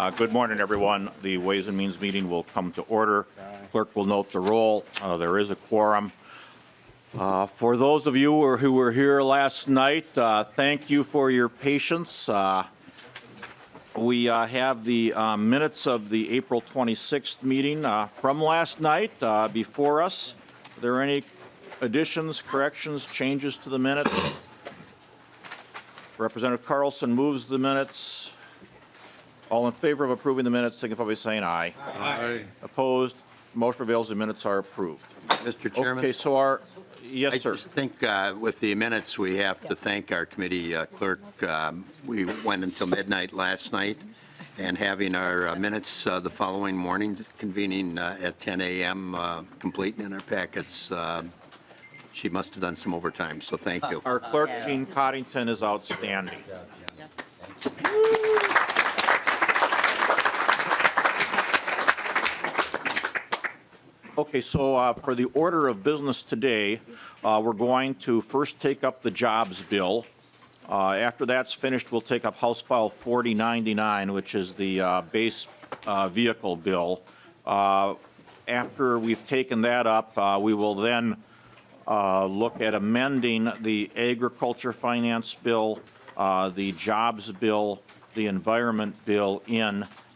Good morning, everyone. The Ways and Means meeting will come to order. Clerk will note the roll. There is a quorum. For those of you who were here last night, thank you for your patience. We have the minutes of the April 26th meeting from last night before us. Are there any additions, corrections, changes to the minutes? Representative Carlson moves the minutes. All in favor of approving the minutes signify by saying aye. Aye. Opposed? Motion prevails. The minutes are approved. Mr. Chairman? Okay, so yes, sir. I just think with the minutes, we have to thank our committee clerk. We went until midnight last night, and having our minutes the following morning, convening at 10 a.m., complete in our packets. She must have done some overtime, so thank you. Our clerk, Jean Coddington, is outstanding. Okay, so for the order of business today, we're going to first take up the jobs bill. After that's finished, we'll take up House File 4099, which is the base vehicle bill. After we've taken that up, we will then look at amending the agriculture finance bill, the jobs bill, the environment bill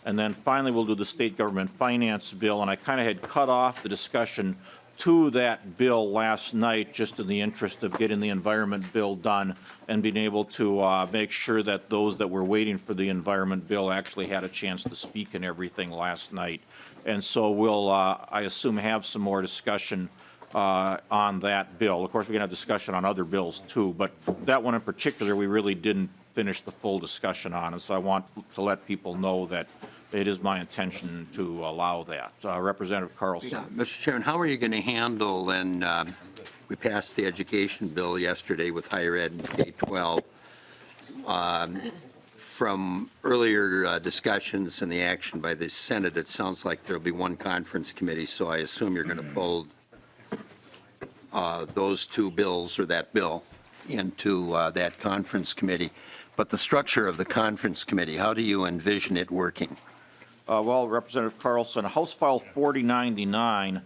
and then finally we'll do the state government finance bill. And I kind of had cut off the discussion to that bill last night just in the interest of getting the environment bill done and being able to make sure that those that were waiting for the environment bill actually had a chance to speak and everything last night. And so we'll, I assume, have some more discussion on that bill. Of course, we can have discussion on other bills too, but that one in particular we really didn't finish the full discussion on, and so I want to let people know that it is my intention to allow that. Representative Carlson. Yeah, Mr. Chairman, how are you going to handle, and we passed the education bill yesterday with higher ed and K-12. From earlier discussions and the action by the Senate, it sounds like there'll be one conference committee, so I assume you're going to fold those two bills or that bill into that conference committee. But the structure of the conference committee, how do you envision it working? Well, Representative Carlson, House File 4099,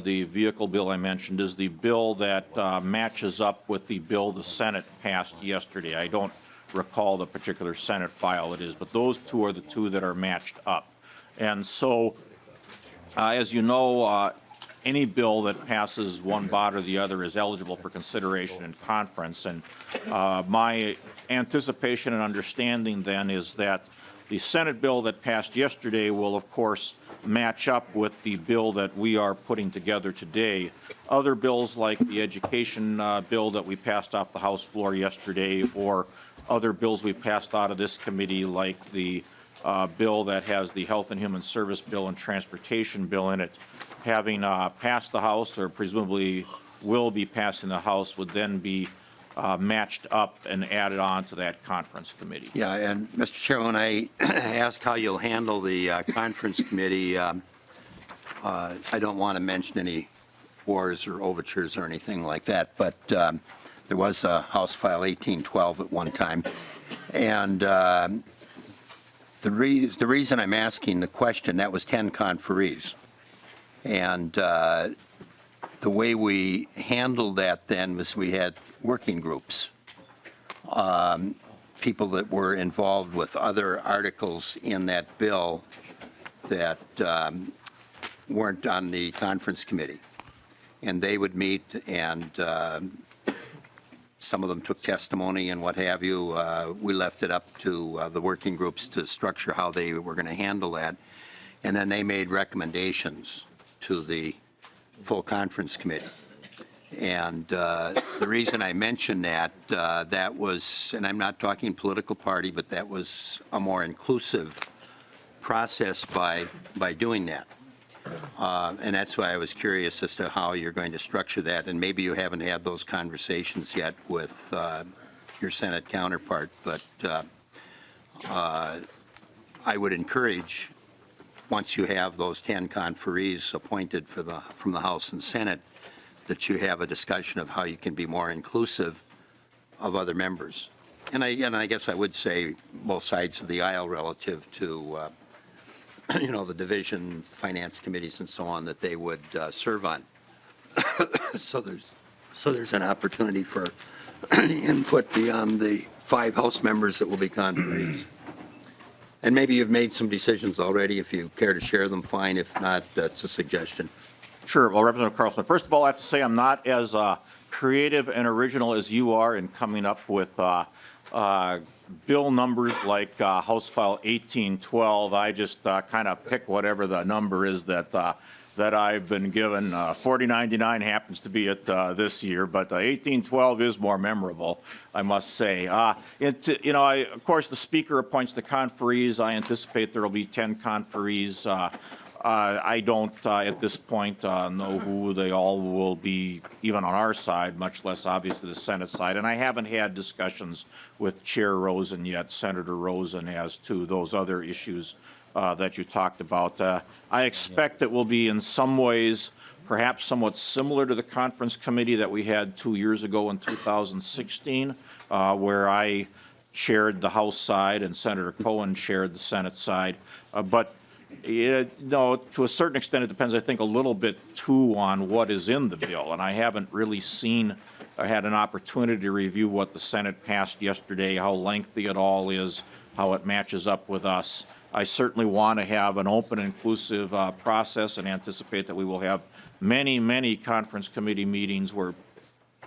the vehicle bill I mentioned, is the bill that matches up with the bill the Senate passed yesterday. I don't recall the particular Senate file it is, but those two are the two that are matched up. And so, as you know, any bill that passes one body or the other is eligible for consideration in conference. And my anticipation and understanding then is that the Senate bill that passed yesterday will, of course, match up with the bill that we are putting together today. Other bills like the education bill that we passed off the House floor yesterday, or other bills we passed out of this committee like the bill that has the Health and Human Service bill and Transportation bill in it, having passed the House or presumably will be passing the House, would then be matched up and added on to that conference committee. Yeah, and Mr. Chairman, I ask how you'll handle the conference committee. I don't want to mention any wars or overtures or anything like that, but there was a House File 1812 at one time. And the reason I'm asking the question, that was 10 conferees. And the way we handled that then was we had working groups, people that were involved with other articles in that bill that weren't on the conference committee. And they would meet, and some of them took testimony and what have you. We left it up to the working groups to structure how they were going to handle that. And then they made recommendations to the full conference committee. And the reason I mention that, that was, and I'm not talking political party, but that was a more inclusive process by doing that. And that's why I was curious as to how you're going to structure that. And maybe you haven't had those conversations yet with your Senate counterpart, but I would encourage, once you have those 10 conferees appointed from the House and Senate, that you have a discussion of how you can be more inclusive of other members. And I guess I would say both sides of the aisle relative to the divisions, finance committees, and so on that they would serve on. So there's an opportunity for input beyond the 5 House members that will be conferees. And maybe you've made some decisions already. If you care to share them, fine. If not, that's a suggestion. Sure. Well, Representative Carlson, first of all, I have to say I'm not as creative and original as you are in coming up with bill numbers like House File 1812. I just kind of pick whatever the number is that I've been given. 4099 happens to be it this year, but 1812 is more memorable, I must say. Of course, the Speaker appoints the conferees. I anticipate there will be 10 conferees. I don't, at this point, know who they all will be, even on our side, much less obviously the Senate side. And I haven't had discussions with Chair Rosen yet, Senator Rosen, as to those other issues that you talked about. I expect it will be in some ways perhaps somewhat similar to the conference committee that we had 2 years ago in 2016, where I chaired the House side and Senator Cohen chaired the Senate side. No, to a certain extent, it depends, I think, a little bit, too, on what is in the bill. And I haven't really seen or had an opportunity to review what the Senate passed yesterday, how lengthy it all is, how it matches up with us. I certainly want to have an open, inclusive process and anticipate that we will have many, many conference committee meetings where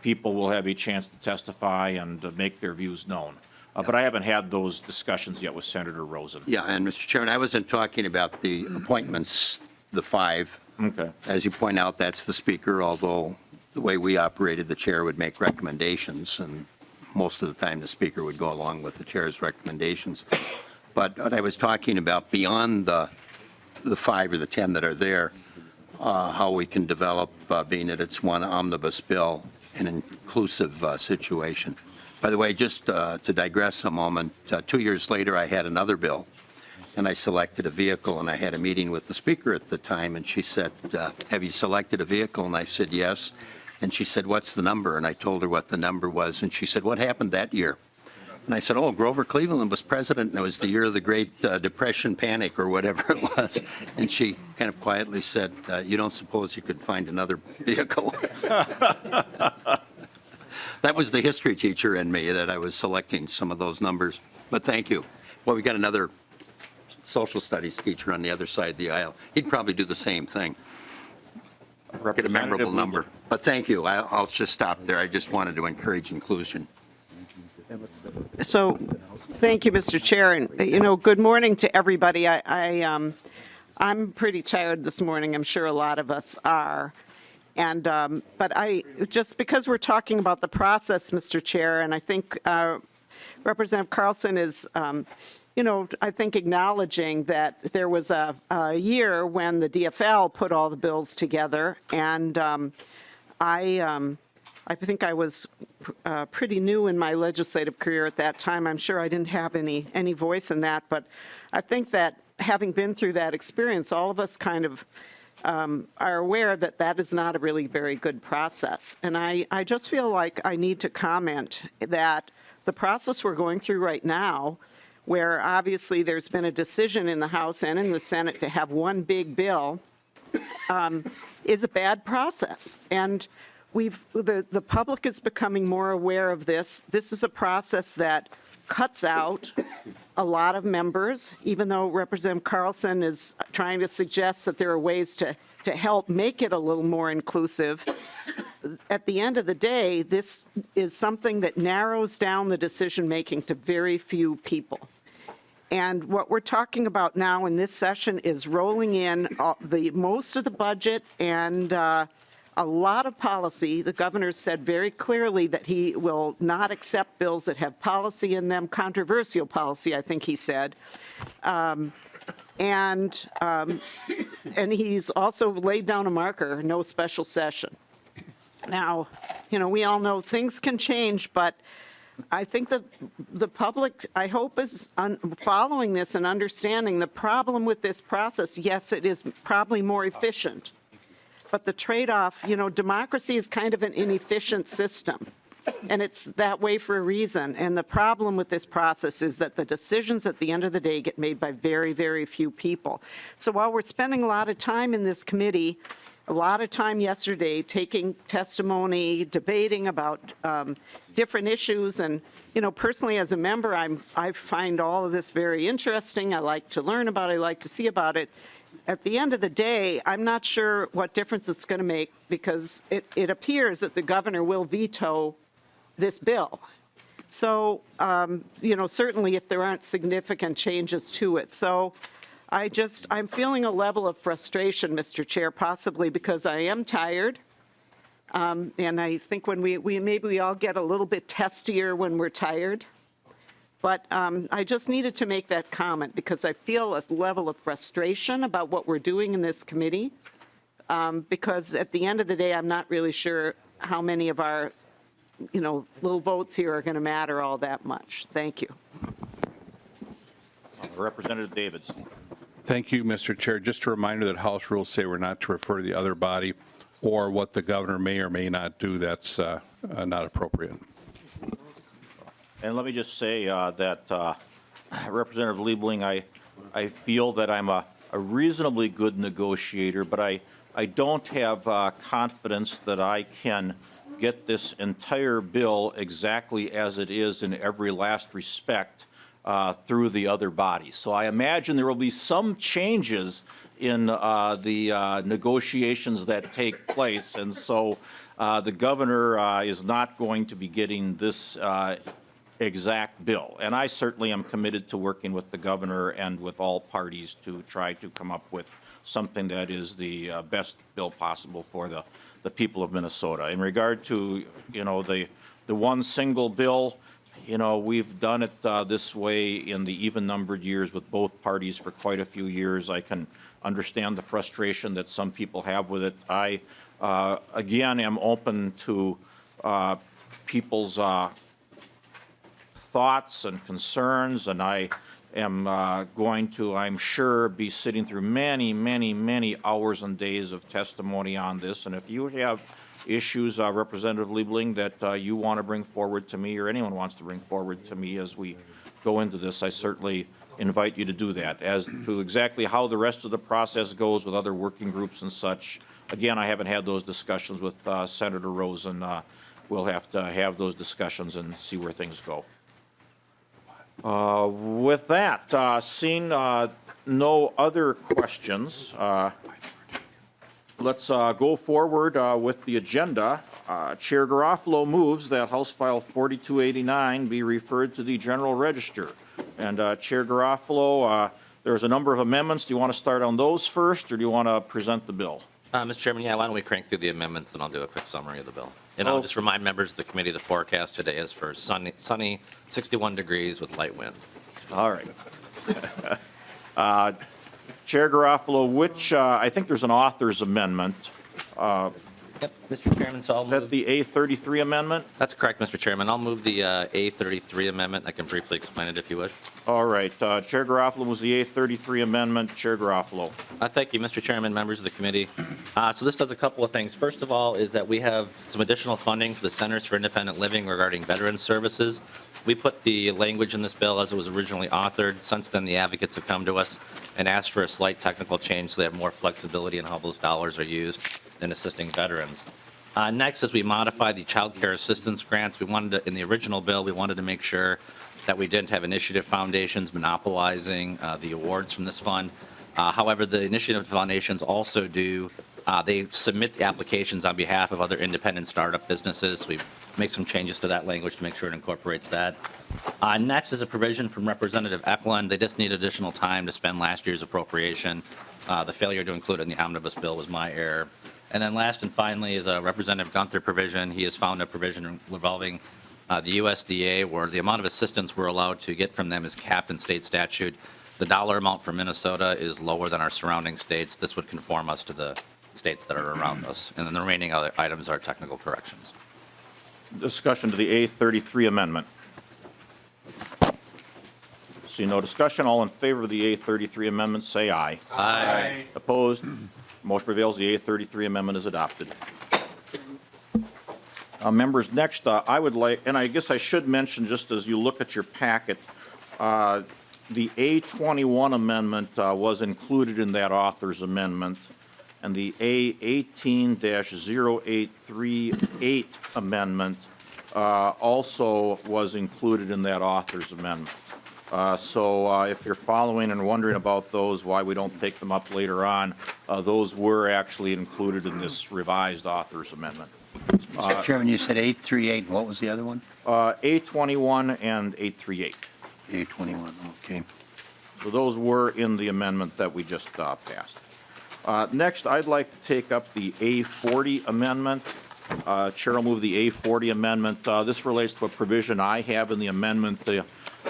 people will have a chance to testify and make their views known. But I haven't had those discussions yet with Senator Rosen. Yeah, and Mr. Chairman, I wasn't talking about the appointments, the 5. Okay. As you point out, that's the Speaker, although the way we operated, the Chair would make recommendations, and most of the time the Speaker would go along with the Chair's recommendations. But what I was talking about beyond the 5 or the 10 that are there, how we can develop, being that it's one omnibus bill, an inclusive situation. By the way, just to digress a moment, 2 years later I had another bill, and I selected a vehicle, and I had a meeting with the Speaker at the time, and she said, have you selected a vehicle? And I said, yes. And she said, what's the number? And I told her what the number was, and she said, what happened that year? And I said, oh, Grover Cleveland was president, and it was the year of the Great Depression panic or whatever it was. And she kind of quietly said, you don't suppose you could find another vehicle? That was the history teacher in me, that I was selecting some of those numbers. But thank you. Well, we got another social studies teacher on the other side of the aisle. He'd probably do the same thing. Get a memorable number. But thank you. I'll just stop there. I just wanted to encourage inclusion. So, thank you, Mr. Chair, and good morning to everybody. I'm pretty tired this morning. I'm sure a lot of us are. And but just because we're talking about the process, Mr. Chair, and I think Representative Carlson is, I think acknowledging that there was a year when the DFL put all the bills together, and I think I was pretty new in my legislative career at that time. I'm sure I didn't have any voice in that, but I think that having been through that experience, all of us kind of are aware that that is not a really very good process. And I just feel like I need to comment that the process we're going through right now, where obviously there's been a decision in the House and in the Senate to have one big bill, is a bad process. And the public is becoming more aware of this. This is a process that cuts out a lot of members, even though Representative Carlson is trying to suggest that there are ways to help make it a little more inclusive. At the end of the day, this is something that narrows down the decision-making to very few people. And what we're talking about now in this session is rolling in most of the budget and a lot of policy. The governor said very clearly that he will not accept bills that have policy in them, controversial policy, I think he said. And he's also laid down a marker, no special session. Now, we all know things can change, but I think the public, I hope, is following this and understanding the problem with this process. Yes, it is probably more efficient. But the trade-off, democracy is kind of an inefficient system. And it's that way for a reason. And the problem with this process is that the decisions at the end of the day get made by very, very few people. So while we're spending a lot of time in this committee, a lot of time yesterday taking testimony, debating about different issues, and, you know, personally as a member, I find all of this very interesting. I like to learn about it. I like to see about it. At the end of the day, I'm not sure what difference it's going to make, because it appears that the governor will veto this bill. So, you know, certainly if there aren't significant changes to it. So I'm feeling a level of frustration, Mr. Chair, possibly because I am tired. And I think when maybe we all get a little bit testier when we're tired. But I just needed to make that comment because I feel a level of frustration about what we're doing in this committee. Because at the end of the day, I'm not really sure how many of our, you know, little votes here are going to matter all that much. Thank you. Representative Davids. Thank you, Mr. Chair. Just a reminder that House rules say we're not to refer to the other body or what the governor may or may not do. That's not appropriate. And let me just say that Representative Liebling, I feel that I'm a reasonably good negotiator, but I don't have confidence that I can get this entire bill exactly as it is in every last respect through the other body. So I imagine there will be some changes in the negotiations that take place, and so the governor is not going to be getting this exact bill. And I certainly am committed to working with the governor and with all parties to try to come up with something that is the best bill possible for the people of Minnesota. In regard to, you know, the one single bill, you know, we've done it this way in the even-numbered years with both parties for quite a few years. I can understand the frustration that some people have with it. I, again, am open to people's thoughts and concerns, and I am going to, I'm sure, be sitting through many, many, many hours and days of testimony on this. And if you have issues, Representative Liebling, that you want to bring forward to me, or anyone wants to bring forward to me as we go into this, I certainly invite you to do that. As to exactly how the rest of the process goes with other working groups and such, again, I haven't had those discussions with Senator Rosen. We'll have to have those discussions and see where things go. With that, seeing no other questions, let's go forward with the agenda. Chair Garofalo moves that House File 4289 be referred to the General Register. And Chair Garofalo, there's a number of amendments. Do you want to start on those first, or do you want to present the bill? Mr. Chairman, yeah, why don't we crank through the amendments, and I'll do a quick summary of the bill. And I'll just remind members of the committee the forecast today is for sunny 61 degrees with light wind. All right. Chair Garofalo, which, I think there's an author's amendment. Yep, Mr. Chairman, so I'll Is that move. the A33 amendment? That's correct, Mr. Chairman. I'll move the A33 amendment. I can briefly explain it if you wish. All right. Chair Garofalo was the A33 amendment. Chair Garofalo. Thank you, Mr. Chairman, members of the committee. So this does a couple of things. First of all is that we have some additional funding for the Centers for Independent Living regarding veterans services. We put the language in this bill as it was originally authored. Since then, the advocates have come to us and asked for a slight technical change so they have more flexibility in how those dollars are used in assisting veterans. Next, as we modify the child care assistance grants, we wanted to, in the original bill, we wanted to make sure that we didn't have initiative foundations monopolizing the awards from this fund. However, the initiative foundations also do, they submit the applications on behalf of other independent startup businesses. So we make some changes to that language to make sure it incorporates that. Next is a provision from Representative Eklund. They just need additional time to spend last year's appropriation. The failure to include it in the Omnibus bill was my error. And then last and finally is a Representative Gunther provision. He has found a provision involving the USDA where the amount of assistance we're allowed to get from them is capped in state statute. The dollar amount for Minnesota is lower than our surrounding states. This would conform us to the states that are around us. And then the remaining other items are technical corrections. Discussion to the A33 amendment. See no discussion. All in favor of the A33 amendment, say aye. Aye. Opposed? Motion prevails. The A33 amendment is adopted. Members, next, I would like, and I guess I should mention, just as you look at your packet, the A21 amendment was included in that author's amendment, and the A18-0838 amendment also was included in that author's amendment. So if you're following and wondering about those, why we don't take them up later on, those were actually included in this revised author's amendment. Mr. Chairman, you said 838, what was the other one? A21 and 838. 821, okay. So those were in the amendment that we just passed. Next, I'd like to take up the A40 amendment. Chair will move the A40 amendment. This relates to a provision I have in the amendment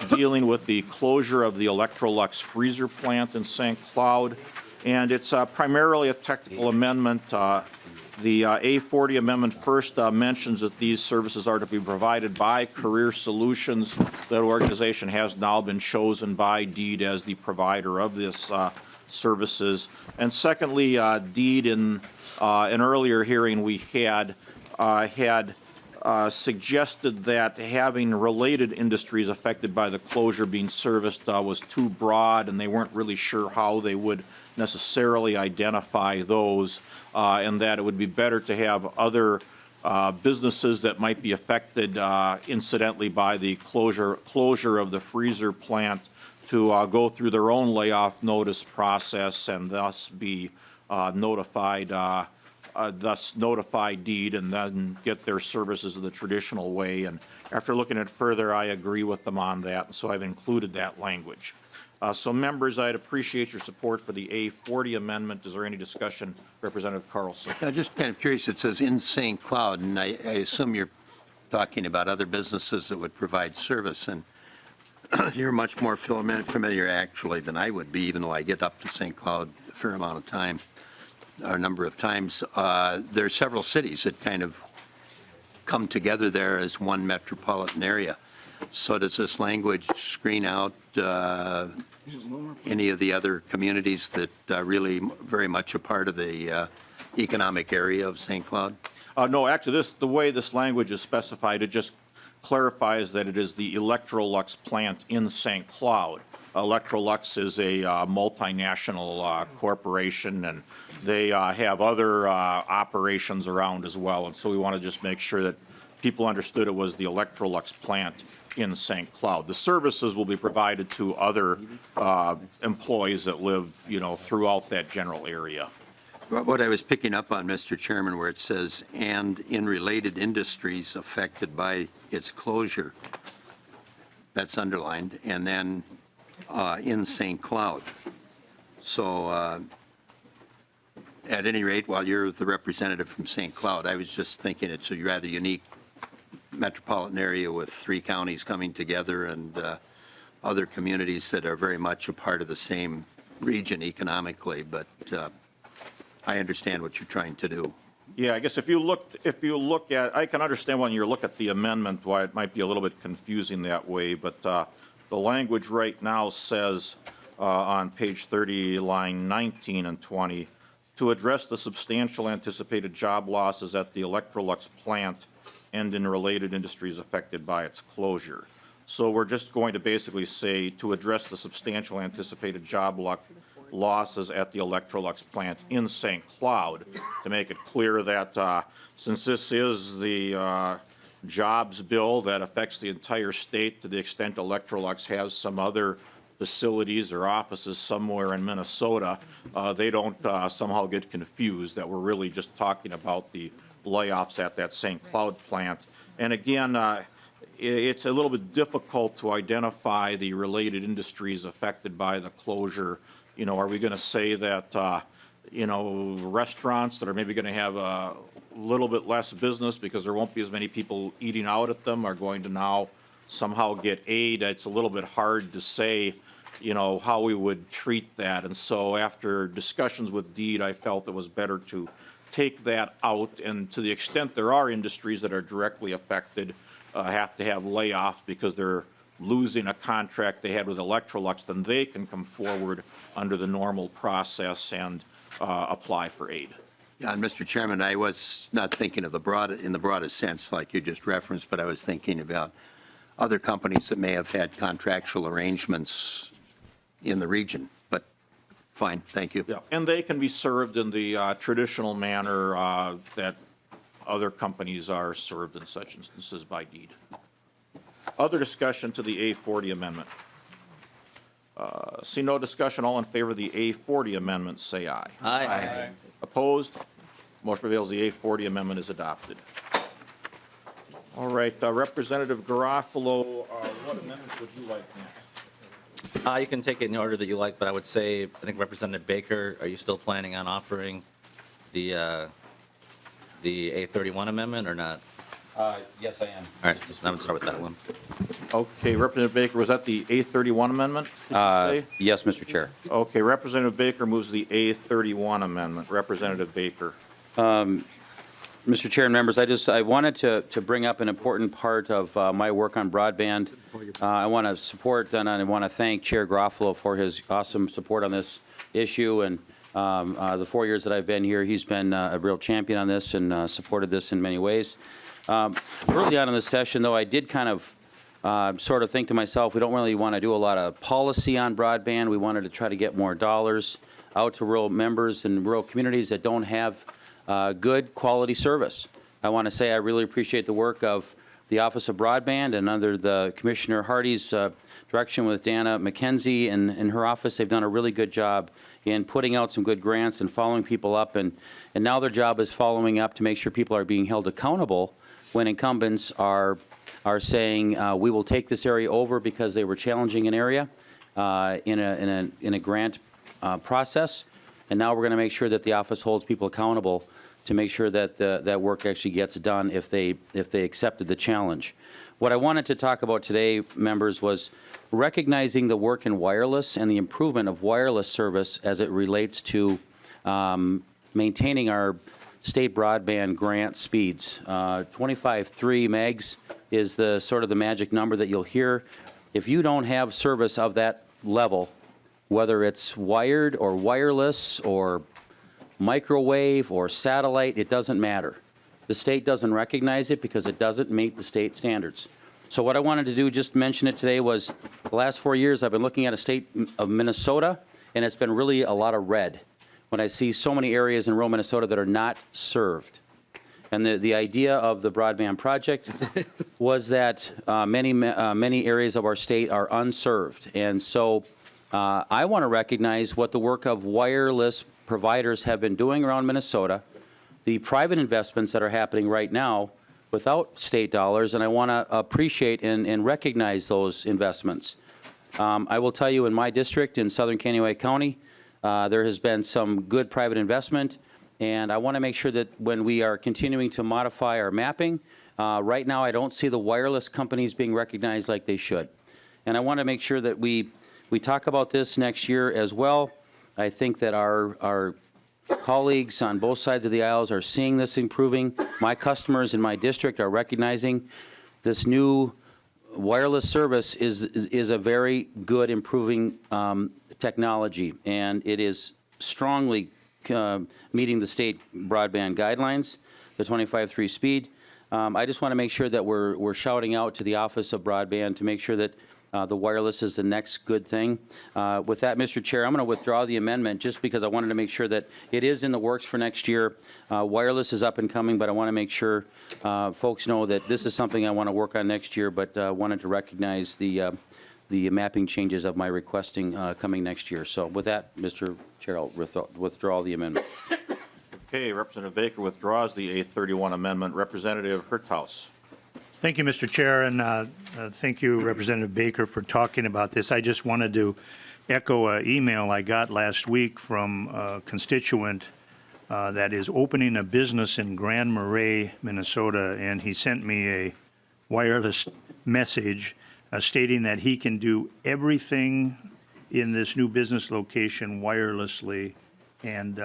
dealing with the closure of the Electrolux freezer plant in St. Cloud. And it's primarily a technical amendment. The A40 amendment first mentions that these services are to be provided by Career Solutions. That organization has now been chosen by DEED as the provider of this services. And secondly, DEED in an earlier hearing we had suggested that having related industries affected by the closure being serviced was too broad, and they weren't really sure how they would necessarily identify those, and that it would be better to have other businesses that might be affected incidentally by the closure of the freezer plant to go through their own layoff notice process and thus be notified DEED and then get their services in the traditional way. And after looking at it further, I agree with them on that, and so I've included that language. So members, I'd appreciate your support for the A40 amendment. Is there any discussion? Representative Carlson. Just kind of curious, it says in St. Cloud, and I assume you're talking about other businesses that would provide service, and you're much more familiar actually than I would be, even though I get up to St. Cloud a fair amount of time, or a number of times. There are several cities that kind of come together there as one metropolitan area. So does this language screen out any of the other communities that really very much a part of the economic area of St. Cloud? No, actually, the way this language is specified, it just clarifies that it is the Electrolux plant in St. Cloud. Electrolux is a multinational corporation, and they have other operations around as well. And so we want to just make sure that people understood it was the Electrolux plant in St. Cloud. The services will be provided to other employees that live, throughout that general area. What I was picking up on, Mr. Chairman, where it says, and in related industries affected by its closure, that's underlined, and then in St. Cloud. So at any rate, while you're the representative from St. Cloud, I was just thinking it's a rather unique metropolitan area with 3 counties coming together and other communities that are very much a part of the same region economically, but I understand what you're trying to do. Yeah, I guess if you look at, I can understand when you look at the amendment why it might be a little bit confusing that way, but the language right now says on page 30, line 19 and 20, to address the substantial anticipated job losses at the Electrolux plant and in related industries affected by its closure. So we're just going to basically say to address the substantial anticipated job losses at the Electrolux plant in St. Cloud, to make it clear that since this is the jobs bill that affects the entire state, to the extent Electrolux has some other facilities or offices somewhere in Minnesota, they don't somehow get confused that we're really just talking about the layoffs at that St. Cloud plant. And again, it's a little bit difficult to identify the related industries affected by the closure. Are we going to say that, restaurants that are maybe going to have a little bit less business because there won't be as many people eating out at them are going to now somehow get aid? It's a little bit hard to say, how we would treat that. And so after discussions with DEED, I felt it was better to take that out. And to the extent there are industries that are directly affected, have to have layoffs because they're losing a contract they had with Electrolux, then they can come forward under the normal process and apply for aid. Yeah, and Mr. Chairman, I was not thinking of in the broadest sense like you just referenced, but I was thinking about other companies that may have had contractual arrangements in the region. But fine, thank you. Yeah, and they can be served in the traditional manner that other companies are served in such instances by deed. Other discussion to the A40 amendment? See no discussion, all in favor of the A40 amendment, say aye. Aye. Opposed? Motion prevails, the A40 amendment is adopted. All right, Representative Garofalo, what amendment would you like next? You can take it in the order that you like, but I would say, I think Representative Baker, are you still planning on offering the A31 amendment or not? Yes, I am. All right, I would start with that one. Okay, Representative Baker, was that the A31 amendment? Did you say? Yes, Mr. Chair. Okay, Representative Baker moves the A31 amendment. Representative Baker. Mr. Chair and members, I wanted to bring up an important part of my work on broadband. I want to support and I want to thank Chair Garofalo for his awesome support on this issue. And the 4 years that I've been here, he's been a real champion on this and supported this in many ways. Early on in the session, though, I did kind of sort of think to myself, we don't really want to do a lot of policy on broadband. We wanted to try to get more dollars out to rural members and rural communities that don't have good quality service. I want to say I really appreciate the work of the Office of Broadband and under the Commissioner Hardy's direction with Dana McKenzie and her office. They've done a really good job in putting out some good grants and following people up. And now their job is following up to make sure people are being held accountable when incumbents are saying, we will take this area over because they were challenging an area in a grant process. And now we're going to make sure that the office holds people accountable to make sure that that work actually gets done if they accepted the challenge. What I wanted to talk about today, members, was recognizing the work in wireless and the improvement of wireless service as it relates to maintaining our state broadband grant speeds. 25.3 megs is the sort of the magic number that you'll hear. If you don't have service of that level, whether it's wired or wireless or microwave or satellite, it doesn't matter. The state doesn't recognize it because it doesn't meet the state standards. So what I wanted to do, just mention it today, was the last 4 years I've been looking at a state of Minnesota, and it's been really a lot of red when I see so many areas in rural Minnesota that are not served. And the idea of the broadband project was that many areas of our state are unserved. And so I want to recognize what the work of wireless providers have been doing around Minnesota, the private investments that are happening right now without state dollars, and I want to appreciate and recognize those investments. I will tell you, in my district in southern Kaneohe County, there has been some good private investment, and I want to make sure that when we are continuing to modify our mapping, right now I don't see the wireless companies being recognized like they should. And I want to make sure that we talk about this next year as well. I think that our colleagues on both sides of the aisles are seeing this improving. My customers in my district are recognizing this new wireless service is a very good improving technology, and it is strongly meeting the state broadband guidelines, the 25.3 speed. I just want to make sure that we're shouting out to the Office of Broadband to make sure that the wireless is the next good thing. With that, Mr. Chair, I'm going to withdraw the amendment just because I wanted to make sure that it is in the works for next year. Wireless is up and coming, but I want to make sure folks know that this is something I want to work on next year, but wanted to recognize the mapping changes of my requesting coming next year. So with that, Mr. Chair, I'll withdraw the amendment. Okay, Representative Baker withdraws the A31 amendment. Representative Hertaus. Thank you, Mr. Chair, and thank you, Representative Baker, for talking about this. I just wanted to echo an email I got last week from a constituent that is opening a business in Grand Marais, Minnesota, and he sent me a wireless message stating that he can do everything in this new business location wirelessly, and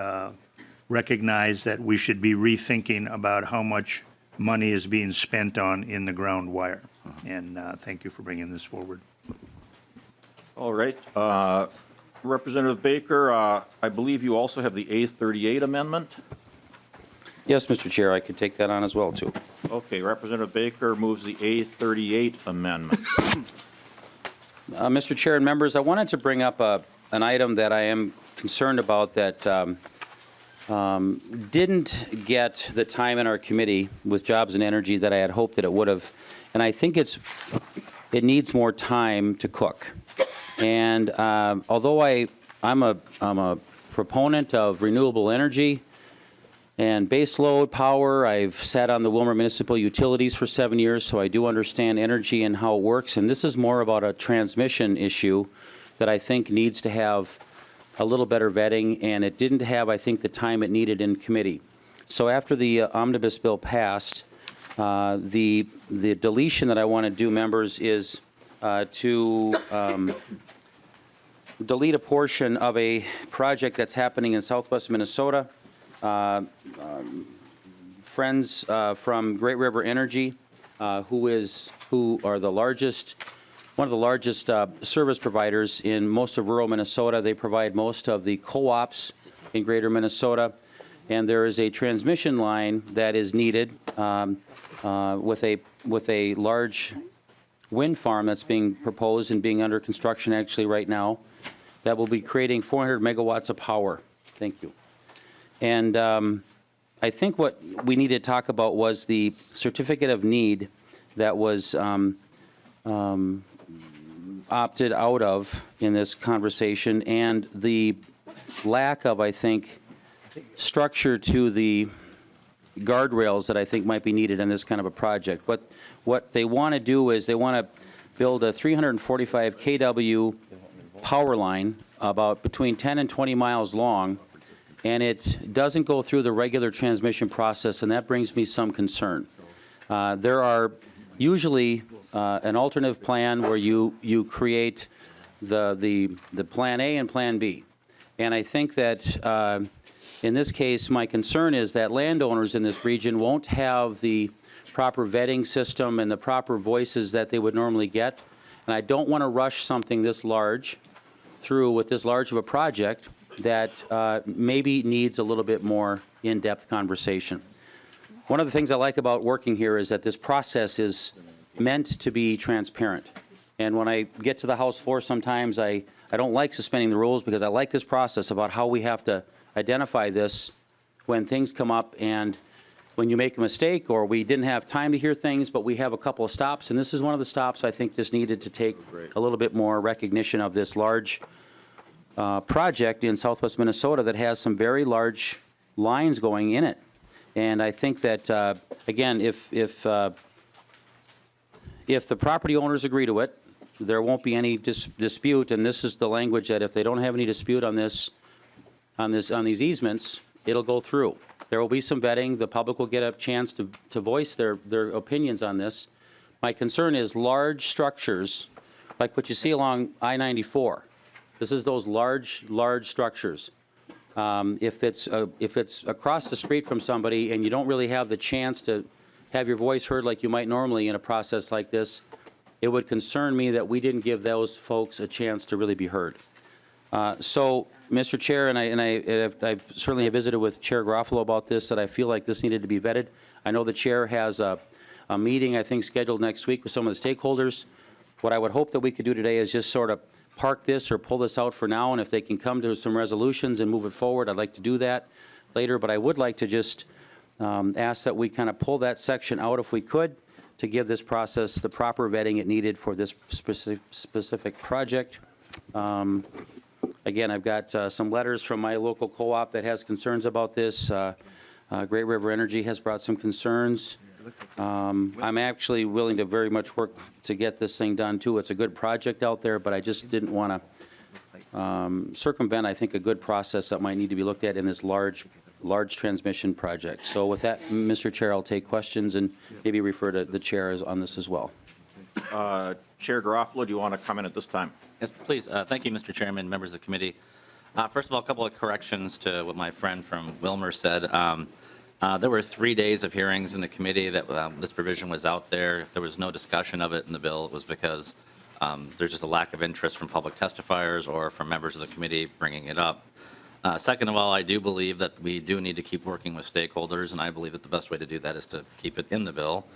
recognize that we should be rethinking about how much money is being spent on in the ground wire. And thank you for bringing this forward. All right. Representative Baker, I believe you also have the A38 amendment. Yes, Mr. Chair, I could take that on as well, too. Okay, Representative Baker moves the A38 amendment. Mr. Chair and members, I wanted to bring up an item that I am concerned about that didn't get the time in our committee with Jobs and Energy that I had hoped that it would have. And I think it needs more time to cook. And although I'm a proponent of renewable energy and baseload power, I've sat on the Wilmer Municipal Utilities for 7 years, so I do understand energy and how it works. And this is more about a transmission issue that I think needs to have a little better vetting, and it didn't have, I think, the time it needed in committee. So after the Omnibus bill passed, the deletion that I want to do, members, is to delete a portion of a project that's happening in southwest Minnesota. Friends from Great River Energy, who are the largest, one of the largest service providers in most of rural Minnesota. They provide most of the co-ops in greater Minnesota. And there is a transmission line that is needed with a large wind farm that's being proposed and being under construction actually right now that will be creating 400 megawatts of power. Thank you. And I think what we need to talk about was the certificate of need that was opted out of in this conversation, and the lack of, I think, structure to the guardrails that I think might be needed in this kind of a project. What they want to do is they want to build a 345 kW power line about between 10 and 20 miles long, and it doesn't go through the regular transmission process, and that brings me some concern. There are usually an alternative plan where you create the plan A and plan B. And I think that in this case, my concern is that landowners in this region won't have the proper vetting system and the proper voices that they would normally get. And I don't want to rush something this large through with this large of a project that maybe needs a little bit more in-depth conversation. One of the things I like about working here is that this process is meant to be transparent. And when I get to the House floor, sometimes I don't like suspending the rules because I like this process about how we have to identify this when things come up and when you make a mistake or we didn't have time to hear things, but we have a couple of stops. And this is one of the stops I think just needed to take a little bit more recognition of this large project in southwest Minnesota that has some very large lines going in it. And I think that, again, if the property owners agree to it, there won't be any dispute. And this is the language that if they don't have any dispute on these easements, it'll go through. There will be some vetting. The public will get a chance to voice their opinions on this. My concern is large structures, like what you see along I-94. This is those large structures. If it's across the street from somebody and you don't really have the chance to have your voice heard like you might normally in a process like this, it would concern me that we didn't give those folks a chance to really be heard. So, Mr. Chair, and I've certainly visited with Chair Garofalo about this, that I feel like this needed to be vetted. I know the chair has a meeting, I think, scheduled next week with some of the stakeholders. What I would hope that we could do today is just sort of park this or pull this out for now, and if they can come to some resolutions and move it forward, I'd like to do that later. But I would like to just ask that we kind of pull that section out if we could to give this process the proper vetting it needed for this specific project. Again, I've got some letters from my local co-op that has concerns about this. Great River Energy has brought some concerns. I'm actually willing to very much work to get this thing done too. It's a good project out there, but I just didn't want to circumvent, I think, a good process that might need to be looked at in this large transmission project. So with that, Mr. Chair, I'll take questions and maybe refer to the chair on this as well. Chair Garofalo, do you want to comment at this time? Yes, please. Thank you, Mr. Chairman, members of the committee. First of all, a couple of corrections to what my friend from Wilmer said. There were 3 days of hearings in the committee that this provision was out there. If there was no discussion of it in the bill, it was because there's just a lack of interest from public testifiers or from members of the committee bringing it up. Second of all, I do believe that we do need to keep working with stakeholders, and I believe that the best way to do that is to keep it in the bill.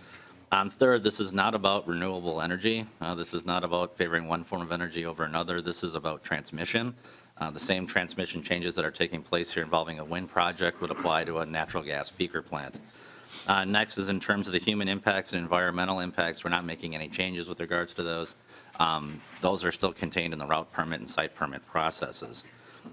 Third, this is not about renewable energy. This is not about favoring one form of energy over another. This is about transmission. The same transmission changes that are taking place here involving a wind project would apply to a natural gas peaker plant. Next is in terms of the human impacts and environmental impacts, we're not making any changes with regards to those. Those are still contained in the route permit and site permit processes.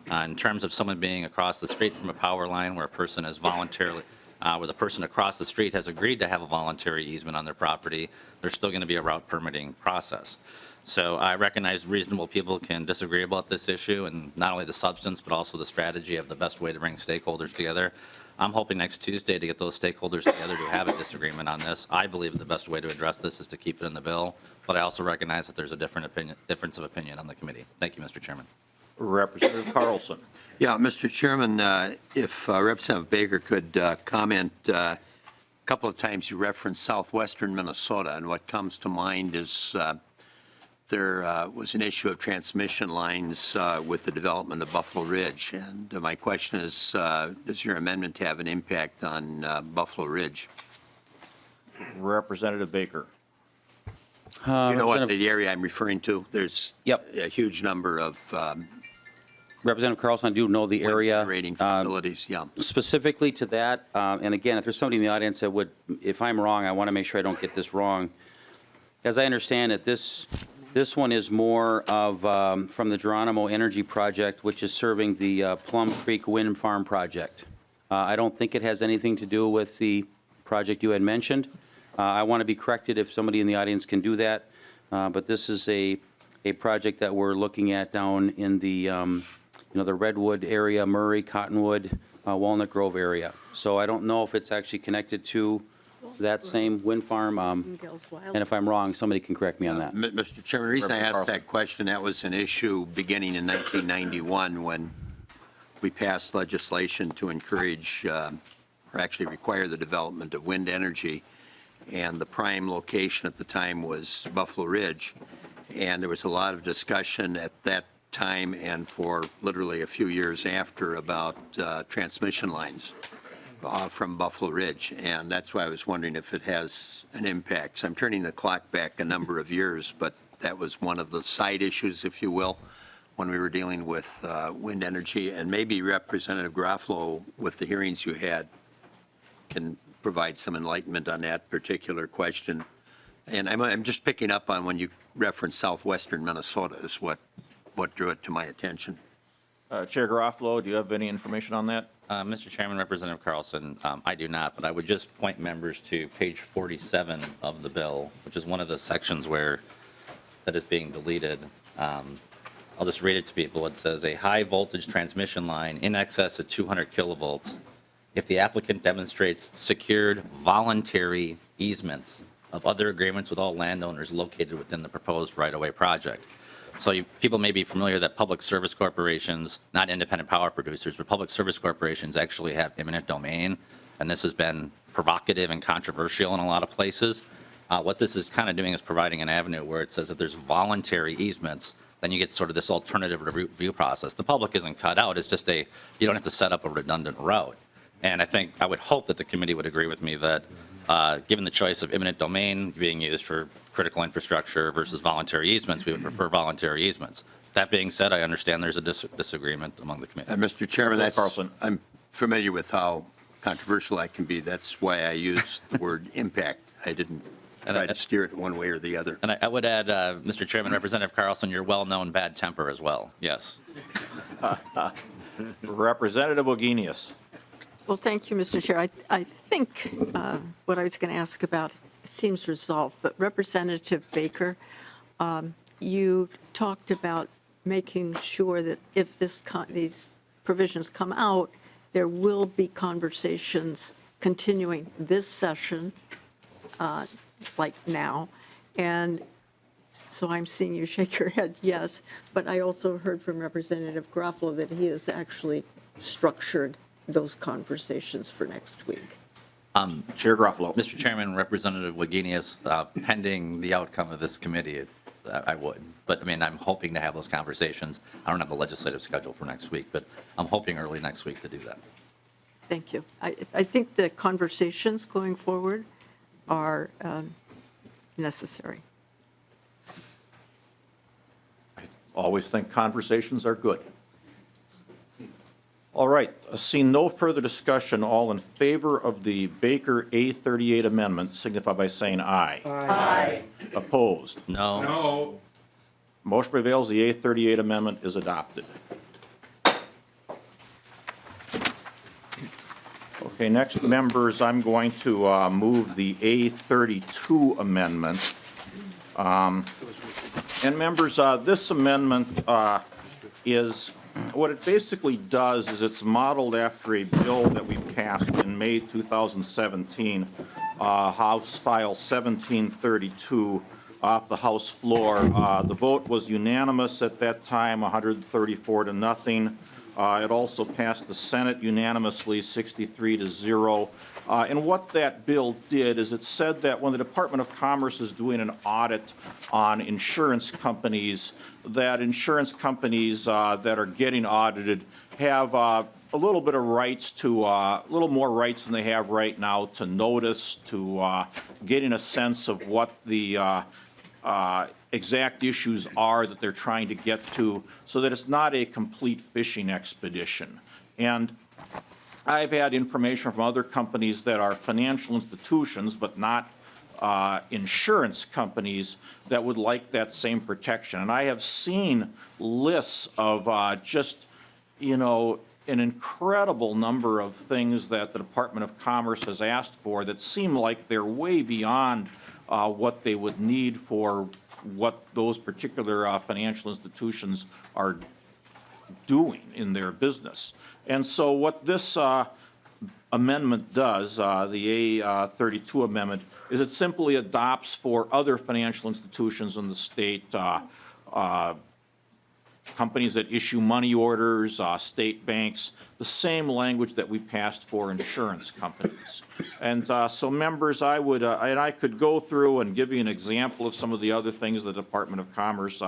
In terms of someone being across the street from a power line where a person is voluntarily, where the person across the street has agreed to have a voluntary easement on their property, there's still going to be a route permitting process. So I recognize reasonable people can disagree about this issue and not only the substance but also the strategy of the best way to bring stakeholders together. I'm hoping next Tuesday to get those stakeholders together to have a disagreement on this. I believe the best way to address this is to keep it in the bill, but I also recognize that there's a difference of opinion on the committee. Thank you, Mr. Chairman. Representative Carlson. Yeah, Mr. Chairman, if Representative Baker could comment, a couple of times you referenced southwestern Minnesota, and what comes to mind is there was an issue of transmission lines with the development of Buffalo Ridge. And my question is, does your amendment have an impact on Buffalo Ridge? Representative Baker. You know what the area I'm referring to? There's Yep. a huge number of Representative Carlson, I do know the area. generating facilities, yeah. Specifically to that, and again, if there's somebody in the audience that would, if I'm wrong, I want to make sure I don't get this wrong. As I understand it, this one is more of from the Geronimo Energy Project, which is serving the Plum Creek Wind Farm project. I don't think it has anything to do with the project you had mentioned. I want to be corrected if somebody in the audience can do that, but this is a project that we're looking at down in the the Redwood area, Murray, Cottonwood, Walnut Grove area. So I don't know if it's actually connected to that same wind farm. And if I'm wrong, somebody can correct me on that. Mr. Chairman, the reason I asked that question, that was an issue beginning in 1991 when we passed legislation to encourage or actually require the development of wind energy. And the prime location at the time was Buffalo Ridge. And there was a lot of discussion at that time and for literally a few years after about transmission lines from Buffalo Ridge. And that's why I was wondering if it has an impact. So I'm turning the clock back a number of years, but that was one of the side issues, if you will, when we were dealing with wind energy. And maybe Representative Garofalo, with the hearings you had, can provide some enlightenment on that particular question. And I'm just picking up on when you referenced southwestern Minnesota is what drew it to my attention. Chair Garofalo, do you have any information on that? Mr. Chairman, Representative Carlson, I do not, but I would just point members to page 47 of the bill, which is one of the sections where that is being deleted. I'll just read it to people. It says, a high voltage transmission line in excess of 200 kilovolts if the applicant demonstrates secured voluntary easements of other agreements with all landowners located within the proposed right-of-way project. So people may be familiar that public service corporations, not independent power producers, but public service corporations actually have eminent domain, and this has been provocative and controversial in a lot of places. What this is kind of doing is providing an avenue where it says if there's voluntary easements, then you get sort of this alternative review process. The public isn't cut out. It's just you don't have to set up a redundant route. And I would hope that the committee would agree with me that given the choice of eminent domain being used for critical infrastructure versus voluntary easements, we would prefer voluntary easements. That being said, I understand there's a disagreement among the committee. Mr. Chairman, Carlson. I'm familiar with how controversial that can be. That's why I used the word impact. I didn't try to steer it one way or the other. And I would add, Mr. Chairman, Representative Carlson, your well-known bad temper as well. Yes. Representative Wagenius. Well, thank you, Mr. Chair. I think what I was going to ask about seems resolved, but Representative Baker, you talked about making sure that if these provisions come out, there will be conversations continuing this session, like now. And so I'm seeing you shake your head, yes, but I also heard from Representative Garofalo that he has actually structured those conversations for next week. Chair Garofalo. Mr. Chairman, Representative Wagenius, pending the outcome of this committee, I would. But I mean, I'm hoping to have those conversations. I don't have the legislative schedule for next week, but I'm hoping early next week to do that. Thank you. I think the conversations going forward are necessary. Always think conversations are good. All right, seeing no further discussion, all in favor of the Baker A38 amendment signify by saying aye. Aye. Opposed? No. No. Motion prevails, the A38 amendment is adopted. Okay, next, members, I'm going to move the A32 amendment. And members, this amendment is, what it basically does is it's modeled after a bill that we passed in May 2017, House File 1732, off the House floor. The vote was unanimous at that time, 134 to nothing. It also passed the Senate unanimously, 63 to 0. And what that bill did is it said that when the Department of Commerce is doing an audit on insurance companies, that insurance companies that are getting audited have a little bit of rights to, a little more rights than they have right now to notice, to getting a sense of what the exact issues are that they're trying to get to, so that it's not a complete fishing expedition. And I've had information from other companies that are financial institutions, but not insurance companies, that would like that same protection. And I have seen lists of just, you know, an incredible number of things that the Department of Commerce has asked for that seem like they're way beyond what they would need for what those particular financial institutions are doing in their business. And so what this amendment does, the A32 amendment, is it simply adopts for other financial institutions in the state, companies that issue money orders, state banks, the same language that we passed for insurance companies. And so members, I would, and I could go through and give you an example of some of the other things the Department of Commerce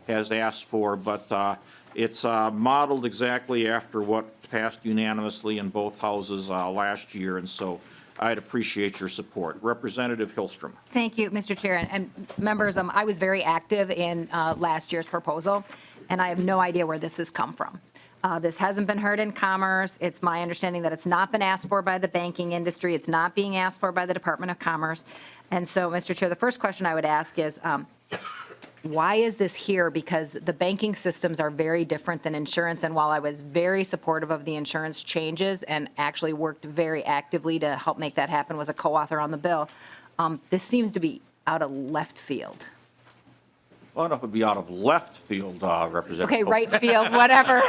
has asked for, but it's modeled exactly after what passed unanimously in both houses last year, and so I'd appreciate your support. Representative Hillstrom. Thank you, Mr. Chair. And members, I was very active in last year's proposal, and I have no idea where this has come from. This hasn't been heard in Commerce. It's my understanding that it's not been asked for by the banking industry. It's not being asked for by the Department of Commerce. And so, Mr. Chair, the first question I would ask is, why is this here? Because the banking systems are very different than insurance, and while I was very supportive of the insurance changes and actually worked very actively to help make that happen, was a co-author on the bill, this seems to be out of left field. Well, I don't know if it would be out of left field, Representative. Okay, right field, whatever.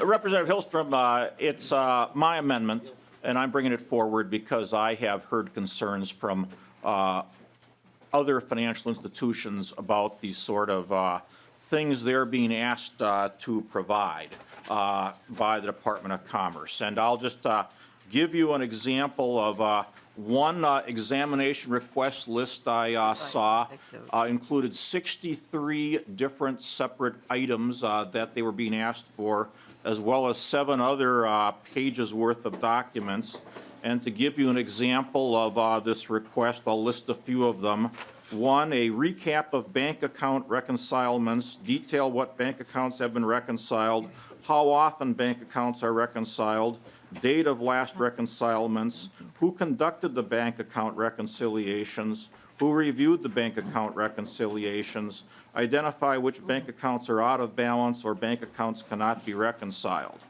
Representative Hillstrom, it's my amendment, and I'm bringing it forward because I have heard concerns from other financial institutions about these sort of things they're being asked to provide by the Department of Commerce. And I'll just give you an example of one examination request list I saw included 63 different separate items that they were being asked for, as well as 7 other pages worth of documents. And to give you an example of this request, I'll list a few of them. 1, a recap of bank account reconcilements, detail what bank accounts have been reconciled, how often bank accounts are reconciled, date of last reconcilements, who conducted the bank account reconciliations, who reviewed the bank account reconciliations, identify which bank accounts are out of balance or bank accounts cannot be reconciled.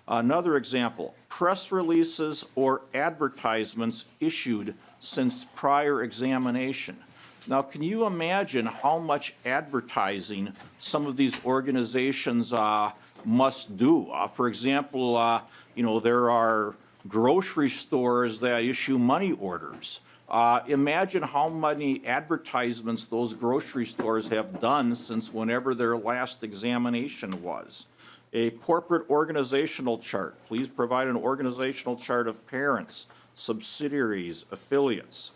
Another example, press releases or advertisements issued since prior examination. Now, can you imagine how much advertising some of these organizations must do? For example, you know, there are grocery stores that issue money orders. Imagine how many advertisements those grocery stores have done since whenever their last examination was. A corporate organizational chart. Please provide an organizational chart of parents, subsidiaries, affiliates.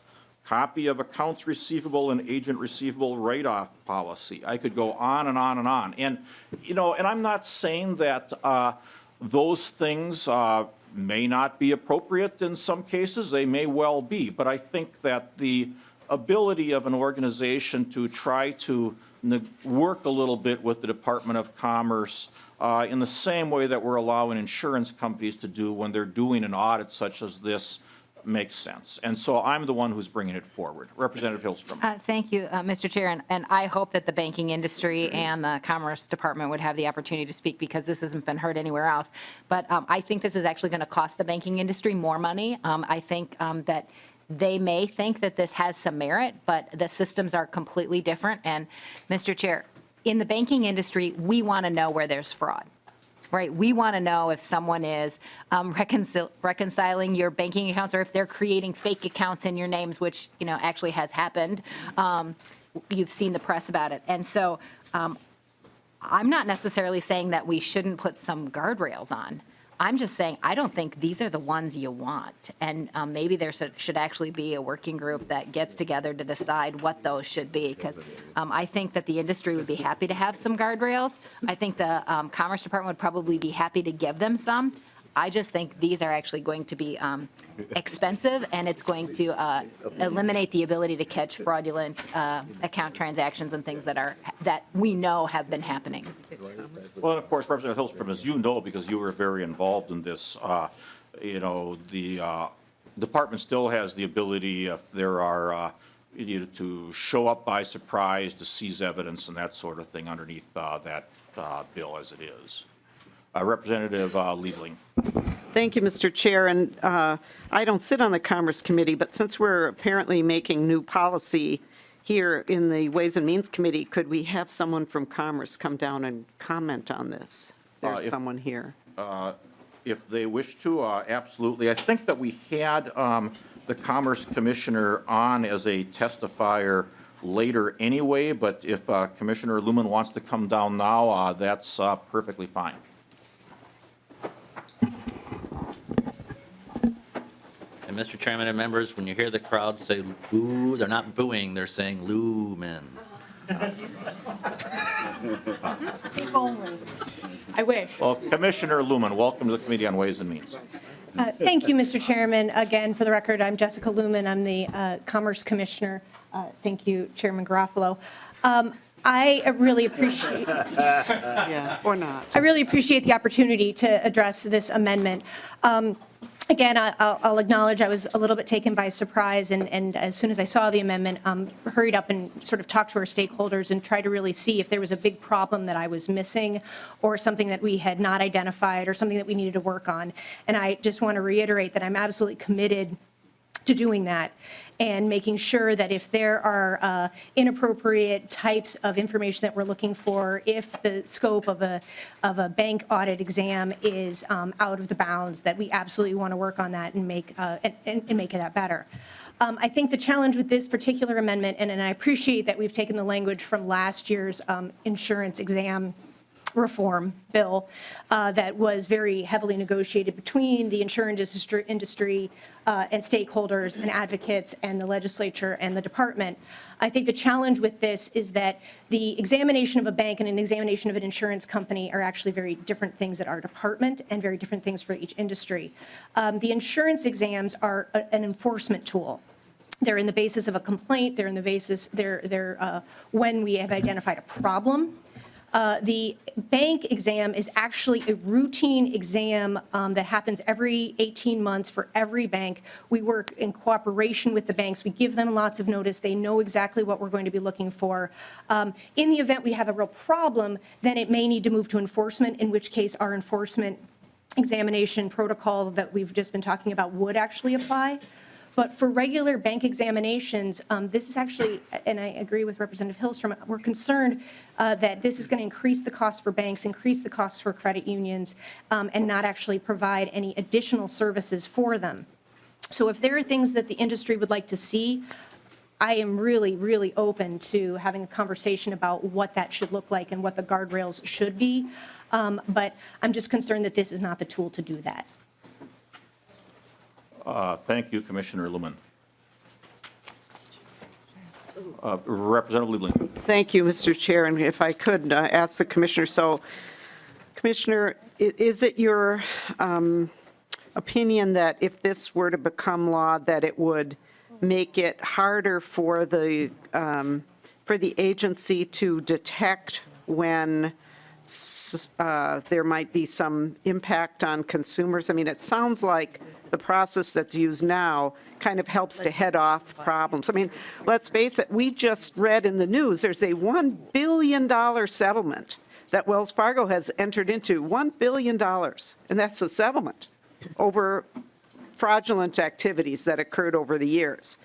copy of accounts receivable and agent receivable write-off policy. I could go on and on and on. And, you know, and I'm not saying that those things may not be appropriate in some cases. They may well be. But I think that the ability of an organization to try to work a little bit with the Department of Commerce in the same way that we're allowing insurance companies to do when they're doing an audit such as this makes sense. And so I'm the one who's bringing it forward. Representative Hillstrom. Thank you, Mr. Chair, and I hope that the banking industry and the Commerce Department would have the opportunity to speak because this hasn't been heard anywhere else. But I think this is actually going to cost the banking industry more money. I think that they may think that this has some merit, but the systems are completely different. And, Mr. Chair, in the banking industry, we want to know where there's fraud. Right, we want to know if someone is reconciling your banking accounts or if they're creating fake accounts in your names, which, you know, actually has happened. You've seen the press about it. And so I'm not necessarily saying that we shouldn't put some guardrails on. I'm just saying I don't think these are the ones you want. And maybe there should actually be a working group that gets together to decide what those should be. Because I think that the industry would be happy to have some guardrails. I think the Commerce Department would probably be happy to give them some. I just think these are actually going to be expensive, and it's going to eliminate the ability to catch fraudulent account transactions and things that we know have been happening. Well, and of course, Representative Hillstrom, as you know, because you were very involved in this, you know, the department still has the ability, if there are, to show up by surprise, to seize evidence and that sort of thing underneath that bill as it is. Representative Liebling. Thank you, Mr. Chair. And I don't sit on the Commerce Committee, but since we're apparently making new policy here in the Ways and Means Committee, could we have someone from Commerce come down and comment on this? There's someone here. If they wish to, absolutely. I think that we had the Commerce Commissioner on as a testifier later anyway, but if Commissioner Lumen wants to come down now, that's perfectly fine. And Mr. Chairman and members, when you hear the crowd say boo, they're not booing, they're saying Lumen. If only. I wish. Well, Commissioner Lumen, welcome to the Committee on Ways and Means. Thank you, Mr. Chairman. Again, for the record, I'm Jessica Lumen. I'm the Commerce Commissioner. Thank you, Chairman Garofalo. I really appreciate. Yeah, or not. I really appreciate the opportunity to address this amendment. Again, I'll acknowledge I was a little bit taken by surprise, and as soon as I saw the amendment, hurried up and sort of talked to our stakeholders and tried to really see if there was a big problem that I was missing or something that we had not identified or something that we needed to work on. And I just want to reiterate that I'm absolutely committed to doing that and making sure that if there are inappropriate types of information that we're looking for, if the scope of a bank audit exam is out of the bounds, that we absolutely want to work on that and make it that better. I think the challenge with this particular amendment, and I appreciate that we've taken the language from last year's insurance exam reform bill that was very heavily negotiated between the insurance industry and stakeholders and advocates and the legislature and the department. I think the challenge with this is that the examination of a bank and an examination of an insurance company are actually very different things at our department and very different things for each industry. The insurance exams are an enforcement tool. They're in the basis of a complaint. They're in the basis, they're when we have identified a problem. The bank exam is actually a routine exam that happens every 18 months for every bank. We work in cooperation with the banks. We give them lots of notice. They know exactly what we're going to be looking for. In the event we have a real problem, then it may need to move to enforcement, in which case our enforcement examination protocol that we've just been talking about would actually apply. But for regular bank examinations, this is actually, and I agree with Representative Hillstrom, we're concerned that this is going to increase the cost for banks, increase the costs for credit unions, and not actually provide any additional services for them. So if there are things that the industry would like to see, I am really, really open to having a conversation about what that should look like and what the guardrails should be. But I'm just concerned that this is not the tool to do that. Thank you, Commissioner Lumen. Representative Liebling. Thank you, Mr. Chair, and if I could ask the Commissioner, so Commissioner, is it your opinion that if this were to become law, that it would make it harder for the agency to detect when there might be some impact on consumers? I mean, it sounds like the process that's used now kind of helps to head off problems. I mean, let's face it, we just read in the news, there's a $1 billion settlement that Wells Fargo has entered into, $1 billion, and that's a settlement over fraudulent activities that occurred over the years.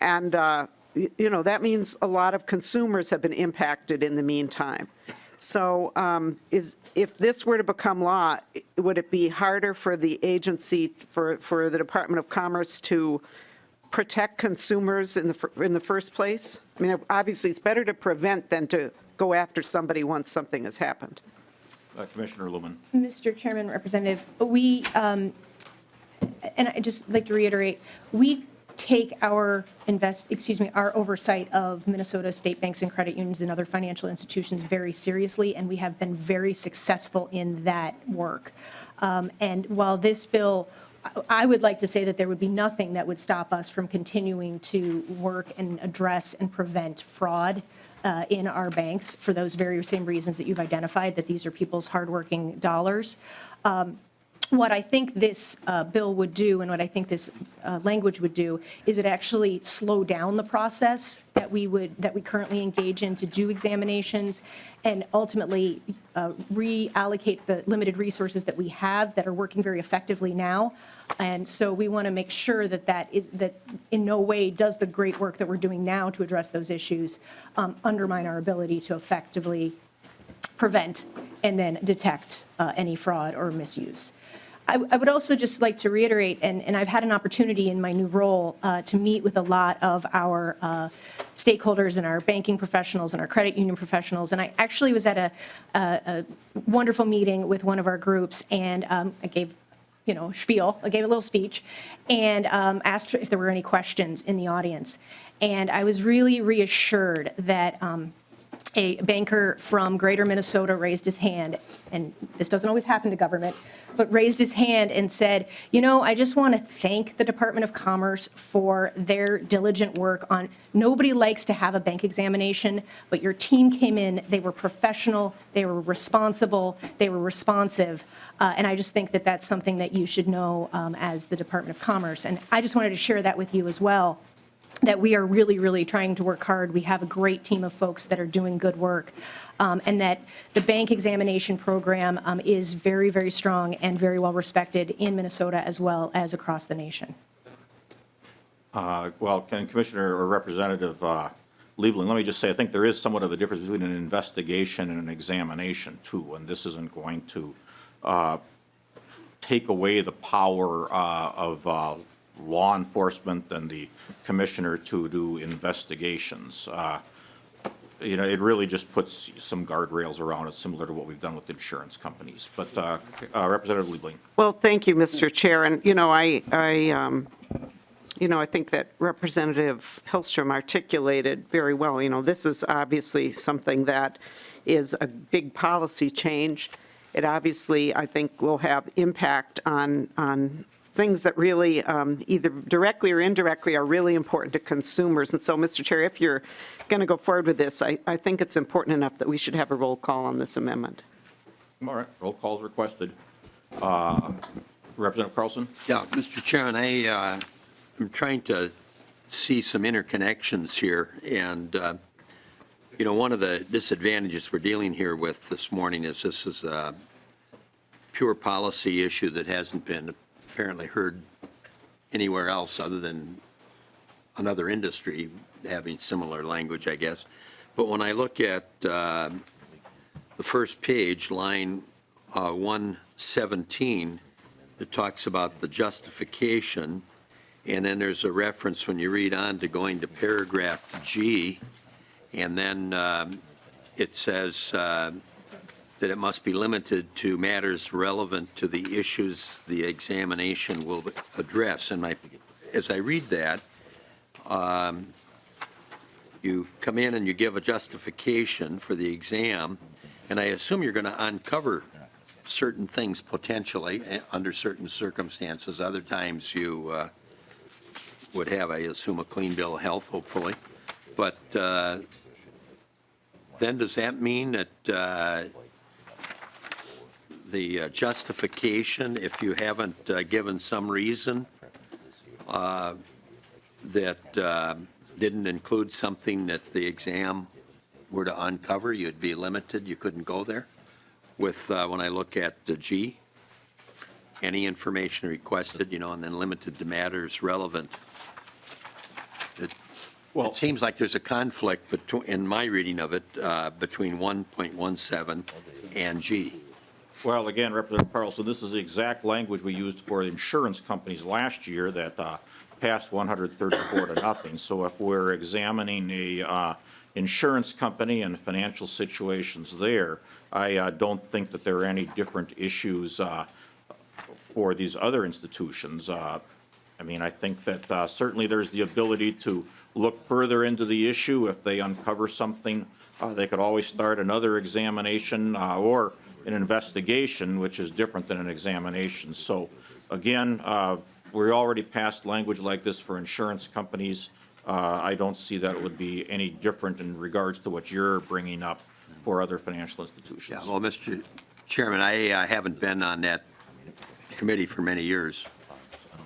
And, you know, that means a lot of consumers have been impacted in the meantime. So if this were to become law, would it be harder for the agency, for the Department of Commerce to protect consumers in the first place? I mean, obviously, it's better to prevent than to go after somebody once something has happened. Commissioner Lumen. Mr. Chairman, Representative, we, and I'd just like to reiterate, we take our our oversight of Minnesota state banks and credit unions and other financial institutions very seriously, and we have been very successful in that work. And while this bill, I would like to say that there would be nothing that would stop us from continuing to work and address and prevent fraud in our banks for those very same reasons that you've identified, that these are people's hardworking dollars. What I think this bill would do and what I think this language would do is it actually slow down the process that we currently engage in to do examinations and ultimately reallocate the limited resources that we have that are working very effectively now. And so we want to make sure that in no way does the great work that we're doing now to address those issues undermine our ability to effectively prevent and then detect any fraud or misuse. I would also just like to reiterate, and I've had an opportunity in my new role to meet with a lot of our stakeholders and our banking professionals and our credit union professionals, and I actually was at a wonderful meeting with one of our groups, and I gave I gave a little speech and asked if there were any questions in the audience. And I was really reassured that a banker from Greater Minnesota raised his hand, and this doesn't always happen to government, but raised his hand and said, I just want to thank the Department of Commerce for their diligent work on, nobody likes to have a bank examination, but your team came in, they were professional, they were responsible, they were responsive, and I just think that that's something that you should know as the Department of Commerce. And I just wanted to share that with you as well, that we are really, really trying to work hard. We have a great team of folks that are doing good work, and that the bank examination program is very, very strong and very well respected in Minnesota as well as across the nation. Well, Commissioner or Representative Liebling, let me just say, I think there is somewhat of a difference between an investigation and an examination, too, and this isn't going to take away the power of law enforcement and the commissioner to do investigations. It really just puts some guardrails around it, similar to what we've done with insurance companies. But Representative Liebling. Well, thank you, Mr. Chair. And, I think that Representative Hillstrom articulated very well. This is obviously something that is a big policy change. It obviously, I think, will have impact on things that really either directly or indirectly are really important to consumers. And so, Mr. Chair, if you're going to go forward with this, I think it's important enough that we should have a roll call on this amendment. All right, roll call is requested. Representative Carlson? Yeah, Mr. Chairman, I'm trying to see some interconnections here, and one of the disadvantages we're dealing here with this morning is this is a pure policy issue that hasn't been apparently heard anywhere else other than another industry having similar language, I guess. But when I look at the first page, line 117, it talks about the justification, and then there's a reference when you read on to going to paragraph G, and then it says that it must be limited to matters relevant to the issues the examination will address. And as I read that, you come in and you give a justification for the exam, and I assume you're going to uncover certain things potentially under certain circumstances. Other times you would have, I assume, a clean bill of health, hopefully. But then does that mean that the justification, if you haven't given some reason that didn't include something that the exam were to uncover, you'd be limited, you couldn't go there? With, when I look at the G, any information requested, and then limited to matters relevant. It seems like there's a conflict in my reading of it between 1.17 and G. Well, again, Representative Carlson, this is the exact language we used for insurance companies last year that passed 134-0. So if we're examining a insurance company and financial situations there, I don't think that there are any different issues for these other institutions. I mean, I think that certainly there's the ability to look further into the issue. If they uncover something, they could always start another examination or an investigation, which is different than an examination. So again, we already passed language like this for insurance companies. I don't see that it would be any different in regards to what you're bringing up for other financial institutions. Yeah, well, Mr. Chairman, I haven't been on that committee for many years.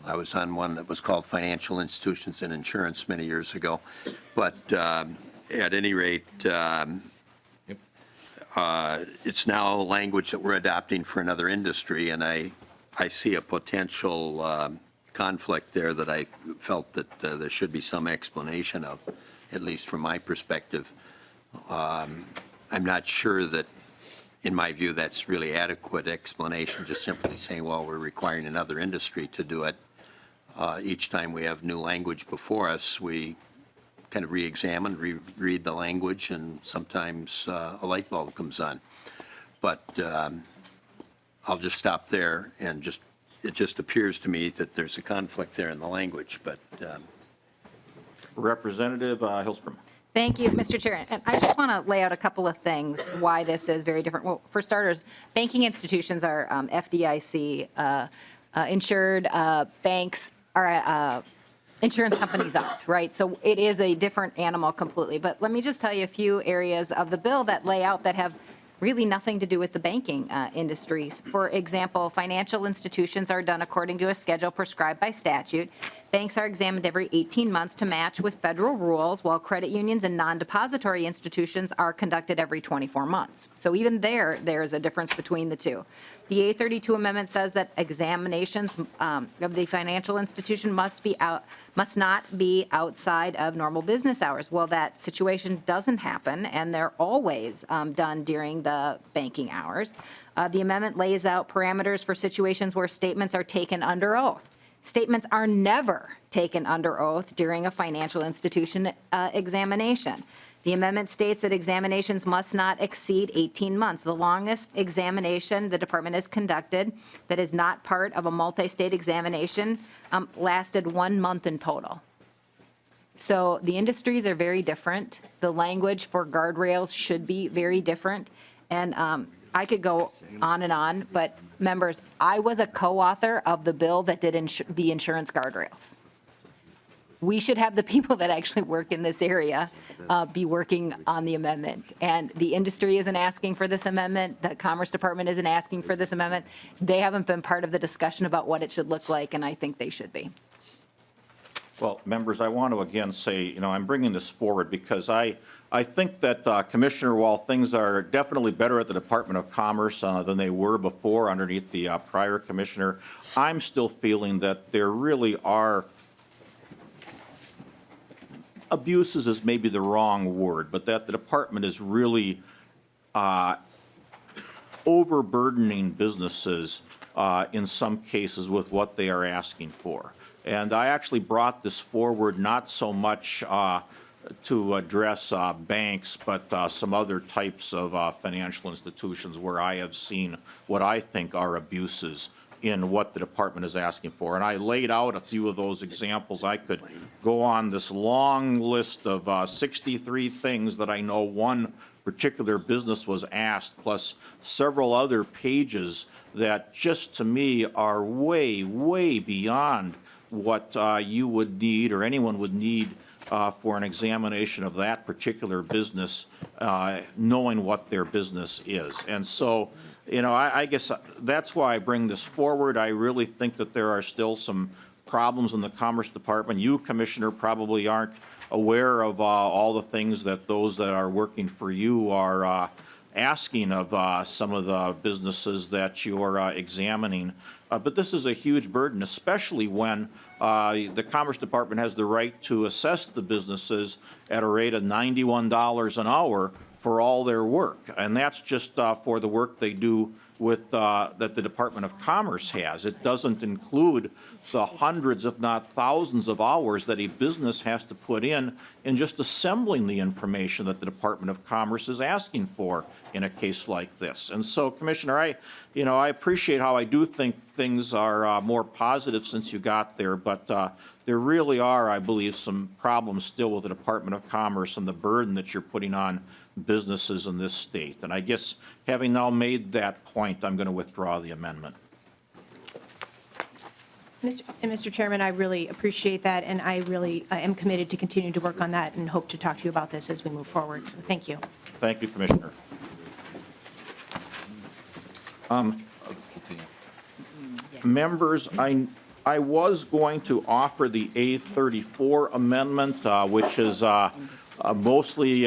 I was on one that was called Financial Institutions and Insurance many years ago. But at any rate, it's now language that we're adopting for another industry, and I see a potential conflict there that I felt that there should be some explanation of, at least from my perspective. I'm not sure that, in my view, that's really adequate explanation, just simply saying, well, we're requiring another industry to do it. Each time we have new language before us, we kind of re-examine, reread the language, and sometimes a light bulb comes on. But I'll just stop there, and it just appears to me that there's a conflict there in the language. But Representative Hillstrom. Thank you, Mr. Chair. And I just want to lay out a couple of things why this is very different. Well, for starters, banking institutions are FDIC insured, banks are insurance companies aren't, right? So it is a different animal completely. But let me just tell you a few areas of the bill that lay out that have really nothing to do with the banking industries. For example, financial institutions are done according to a schedule prescribed by statute. Banks are examined every 18 months to match with federal rules, while credit unions and non-depository institutions are conducted every 24 months. So even there's a difference between the two. The A32 amendment says that examinations of the financial institution must not be outside of normal business hours. Well, that situation doesn't happen, and they're always done during the banking hours. The amendment lays out parameters for situations where statements are taken under oath. Statements are never taken under oath during a financial institution examination. The amendment states that examinations must not exceed 18 months. The longest examination the department has conducted that is not part of a multi-state examination lasted 1 month in total. So the industries are very different. The language for guardrails should be very different. And I could go on, but members, I was a co-author of the bill that did the insurance guardrails. We should have the people that actually work in this area be working on the amendment. And the industry isn't asking for this amendment. The Commerce Department isn't asking for this amendment. They haven't been part of the discussion about what it should look like, and I think they should be. Well, members, I want to again say, I'm bringing this forward because I think that, Commissioner, while things are definitely better at the Department of Commerce than they were before underneath the prior commissioner, I'm still feeling that there really are abuses is maybe the wrong word, but that the department is really overburdening businesses in some cases with what they are asking for. And I actually brought this forward not so much to address banks, but some other types of financial institutions where I have seen what I think are abuses in what the department is asking for. And I laid out a few of those examples. I could go on this long list of 63 things that I know one particular business was asked, plus several other pages that just to me are way, way beyond what you would need or anyone would need for an examination of that particular business, knowing what their business is. And so, you know, I guess that's why I bring this forward. I really think that there are still some problems in the Commerce Department. You, Commissioner, probably aren't aware of all the things that those that are working for you are asking of some of the businesses that you're examining. But this is a huge burden, especially when the Commerce Department has the right to assess the businesses at a rate of $91 an hour for all their work. And that's just for the work they do with, that the Department of Commerce has. It doesn't include the hundreds, if not thousands of hours that a business has to put in just assembling the information that the Department of Commerce is asking for in a case like this. And so, Commissioner, I appreciate how I do think things are more positive since you got there, but there really are, I believe, some problems still with the Department of Commerce and the burden that you're putting on businesses in this state. And I guess having now made that point, I'm going to withdraw the amendment. Mr. Chairman, I really appreciate that, and I really am committed to continue to work on that and hope to talk to you about this as we move forward. So thank you. Thank you, Commissioner. Members, I was going to offer the A34 amendment, which is mostly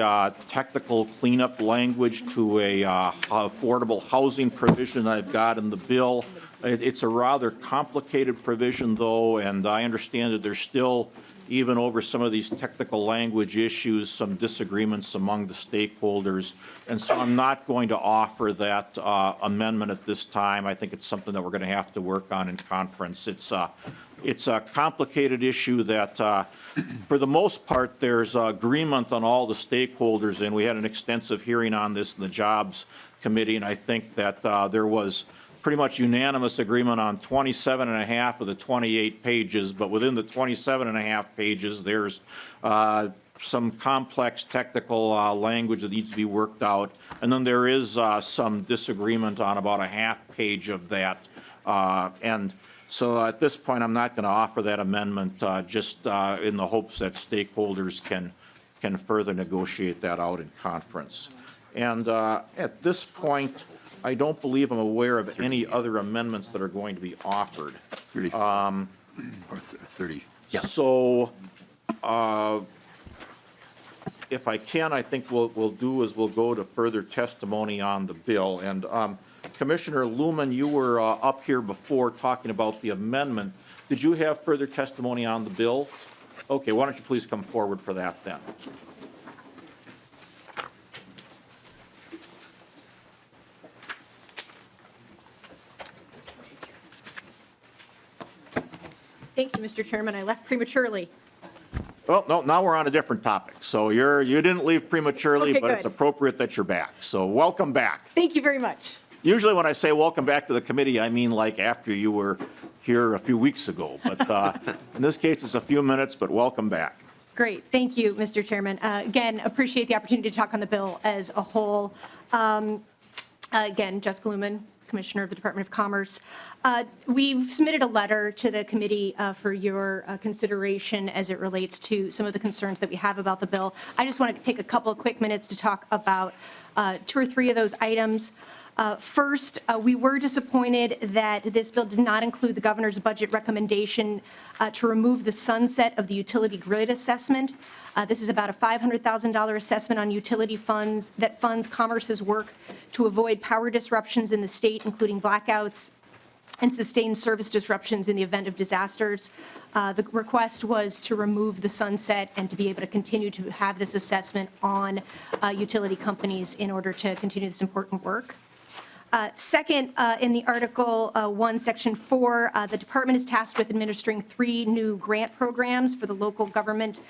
technical cleanup language to a affordable housing provision I've got in the bill. It's a rather complicated provision, though, and I understand that there's still, even over some of these technical language issues, some disagreements among the stakeholders. And so I'm not going to offer that amendment at this time. I think it's something that we're going to have to work on in conference. It's a complicated issue that, for the most part, there's agreement on all the stakeholders, and we had an extensive hearing on this in the Jobs Committee, and I think that there was pretty much unanimous agreement on 27 and a half of the 28 pages, but within the 27 and a half pages, there's some complex technical language that needs to be worked out, and then there is some disagreement on about a half page of that. And so at this point, I'm not going to offer that amendment just in the hopes that stakeholders can further negotiate that out in conference. And at this point, I don't believe I'm aware of any other amendments that are going to be offered. 30. Or 30. Yeah. So if I can, I think what we'll do is we'll go to further testimony on the bill. And Commissioner Lumen, you were up here before talking about the amendment. Did you have further testimony on the bill? Okay, why don't you please come forward for that then? Thank you, Mr. Chairman. I left prematurely. Well, no, now we're on a different topic. So you didn't leave prematurely, Okay, but it's good. appropriate that you're back. So welcome back. Thank you very much. Usually when I say welcome back to the committee, I mean like after you were here a few weeks ago. But in this case, it's a few minutes, but welcome back. Great. Thank you, Mr. Chairman. Again, appreciate the opportunity to talk on the bill as a whole. Again, Jessica Lumen, Commissioner of the Department of Commerce. We've submitted a letter to the committee for your consideration as it relates to some of the concerns that we have about the bill. I just want to take a couple of quick minutes to talk about 2 or 3 of those items. First, we were disappointed that this bill did not include the governor's budget recommendation to remove the sunset of the utility grid assessment. This is about a $500,000 assessment on utility funds that funds Commerce's work to avoid power disruptions in the state, including blackouts and sustained service disruptions in the event of disasters. The request was to remove the sunset and to be able to continue to have this assessment on utility companies in order to continue this important work. Second, in the Article 1, Section 4, the department is tasked with administering 3 new grant programs for the local government: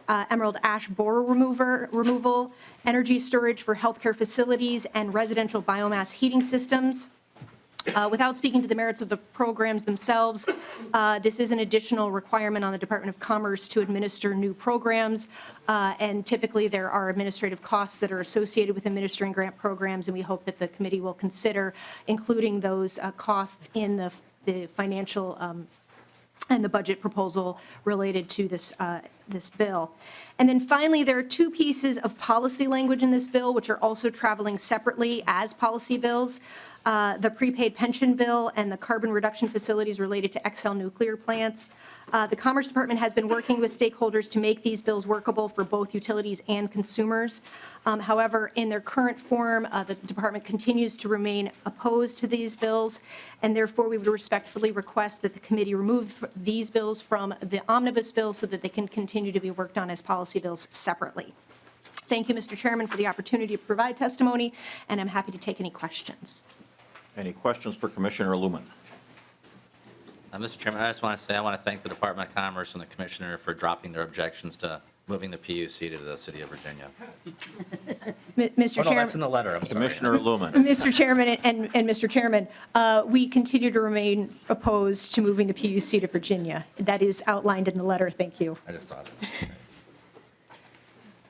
emerald ash borer removal, energy storage for healthcare facilities, and residential biomass heating systems. Without speaking to the merits of the programs themselves, this is an additional requirement on the Department of Commerce to administer new programs, and typically there are administrative costs that are associated with administering grant programs, and we hope that the committee will consider including those costs in the financial and the budget proposal related to this bill. And then finally, there are two pieces of policy language in this bill which are also traveling separately as policy bills. The prepaid pension bill and the carbon reduction facilities related to XL nuclear plants. The Commerce Department has been working with stakeholders to make these bills workable for both utilities and consumers. However, in their current form, the department continues to remain opposed to these bills, and therefore we would respectfully request that the committee remove these bills from the Omnibus bill so that they can continue to be worked on as policy bills separately. Thank you, Mr. Chairman, for the opportunity to provide testimony, and I'm happy to take any questions. Any questions for Commissioner Lumen? Mr. Chairman, I just want to say I want to thank the Department of Commerce and the Commissioner for dropping their objections to moving the PUC to the city of Virginia. Mr. Oh, no, Chairman. that's in the letter. I'm sorry. Commissioner Lumen. Mr. Chairman and Mr. Chairman, we continue to remain opposed to moving the PUC to Virginia. That is outlined in the letter. Thank you. I just thought.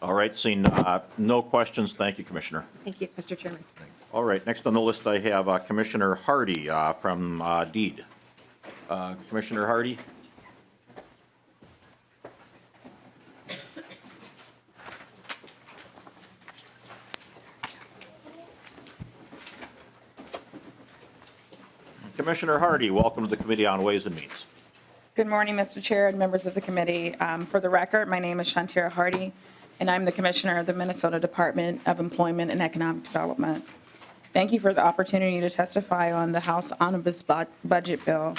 All right, seeing no questions, thank you, Commissioner. Thank you, Mr. Chairman. All right, next on the list I have Commissioner Hardy from DEED. Commissioner Hardy? Commissioner Hardy, welcome to the Committee on Ways and Means. Good morning, Mr. Chair and members of the committee. For the record, my name is Shantira Hardy, and I'm the Commissioner of the Minnesota Department of Employment and Economic Development. Thank you for the opportunity to testify on the House Omnibus budget bill.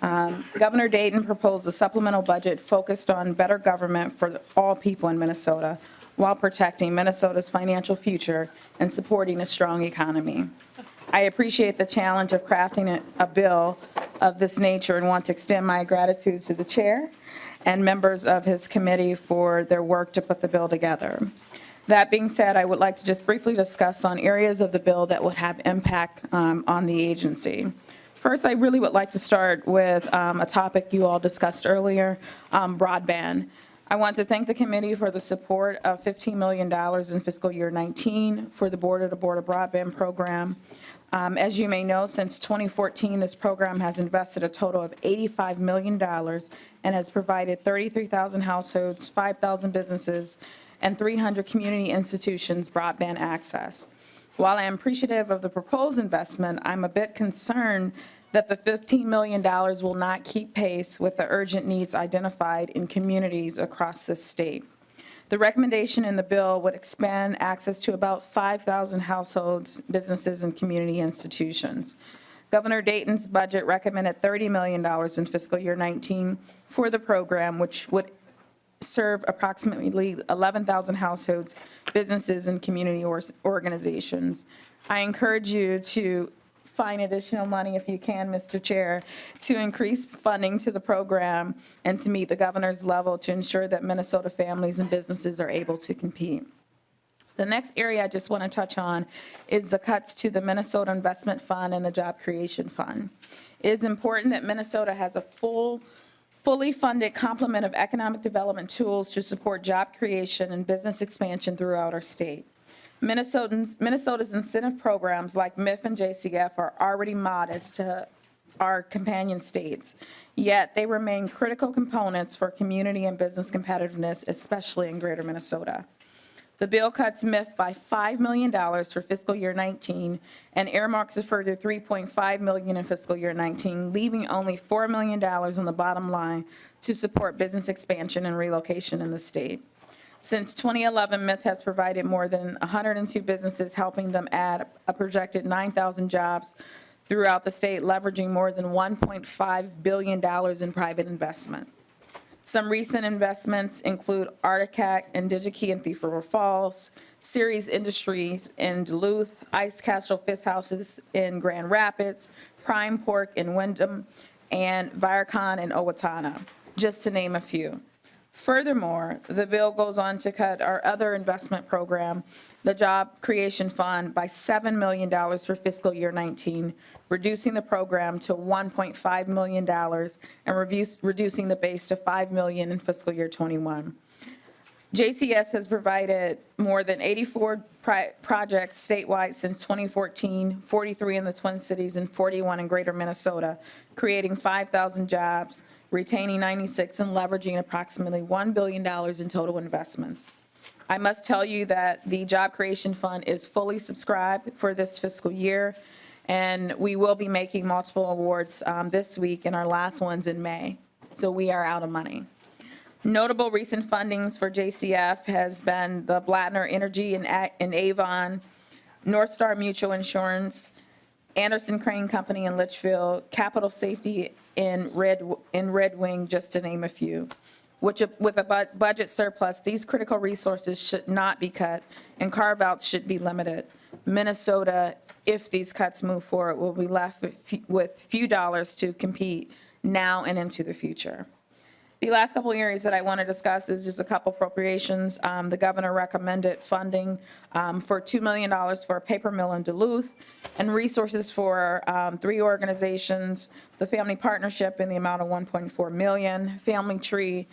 Governor Dayton proposed a supplemental budget focused on better government for all people in Minnesota while protecting Minnesota's financial future and supporting a strong economy. I appreciate the challenge of crafting a bill of this nature and want to extend my gratitude to the chair and members of his committee for their work to put the bill together. That being said, I would like to just briefly discuss on areas of the bill that would have impact on the agency. First, I really would like to start with a topic you all discussed earlier, broadband. I want to thank the committee for the support of $15 million in fiscal year 19 for the border-to-border broadband program. As you may know, since 2014, this program has invested a total of $85 million and has provided 33,000 households, 5,000 businesses, and 300 community institutions broadband access. While I am appreciative of the proposed investment, I'm a bit concerned that the $15 million will not keep pace with the urgent needs identified in communities across the state. The recommendation in the bill would expand access to about 5,000 households, businesses, and community institutions. Governor Dayton's budget recommended $30 million in fiscal year 19 for the program, which would serve approximately 11,000 households, businesses, and community organizations. I encourage you to find additional money if you can, Mr. Chair, to increase funding to the program and to meet the governor's level to ensure that Minnesota families and businesses are able to compete. The next area I just want to touch on is the cuts to the Minnesota Investment Fund and the Job Creation Fund. It is important that Minnesota has a fully funded complement of economic development tools to support job creation and business expansion throughout our state. Minnesota's incentive programs like MIF and JCF are already modest to our companion states, yet they remain critical components for community and business competitiveness, especially in greater Minnesota. The bill cuts MIF by $5 million for fiscal year 19 and earmarks a further $3.5 million in fiscal year 19, leaving only $4 million on the bottom line to support business expansion and relocation in the state. Since 2011, MIF has provided more than 102 businesses, helping them add a projected 9,000 jobs throughout the state, leveraging more than $1.5 billion in private investment. Some recent investments include Articac and DigiKey in Thief River Falls, Ceres Industries in Duluth, Ice Castle Fish Houses in Grand Rapids, Prime Pork in Windham, and Viacom in Owatonna, just to name a few. Furthermore, the bill goes on to cut our other investment program, the Job Creation Fund, by $7 million for fiscal year 19, reducing the program to $1.5 million and reducing the base to $5 million in fiscal year 21. JCS has provided more than 84 projects statewide since 2014, 43 in the Twin Cities and 41 in Greater Minnesota, creating 5,000 jobs, retaining 96, and leveraging approximately $1 billion in total investments. I must tell you that the Job Creation Fund is fully subscribed for this fiscal year, and we will be making multiple awards this week, and our last one's in May. So we are out of money. Notable recent fundings for JCF has been the Blattner Energy in Avon, North Star Mutual Insurance, Anderson Crane Company in Litchfield, Capital Safety in Red Wing, just to name a few. With a budget surplus, these critical resources should not be cut, and carve-outs should be limited. Minnesota, if these cuts move forward, will be left with few dollars to compete now and into the future. The last couple areas that I want to discuss is just a couple appropriations. The governor recommended funding for $2 million for a paper mill in Duluth and resources for 3 organizations, the Family Partnership in the amount of $1.4 million, Family Tree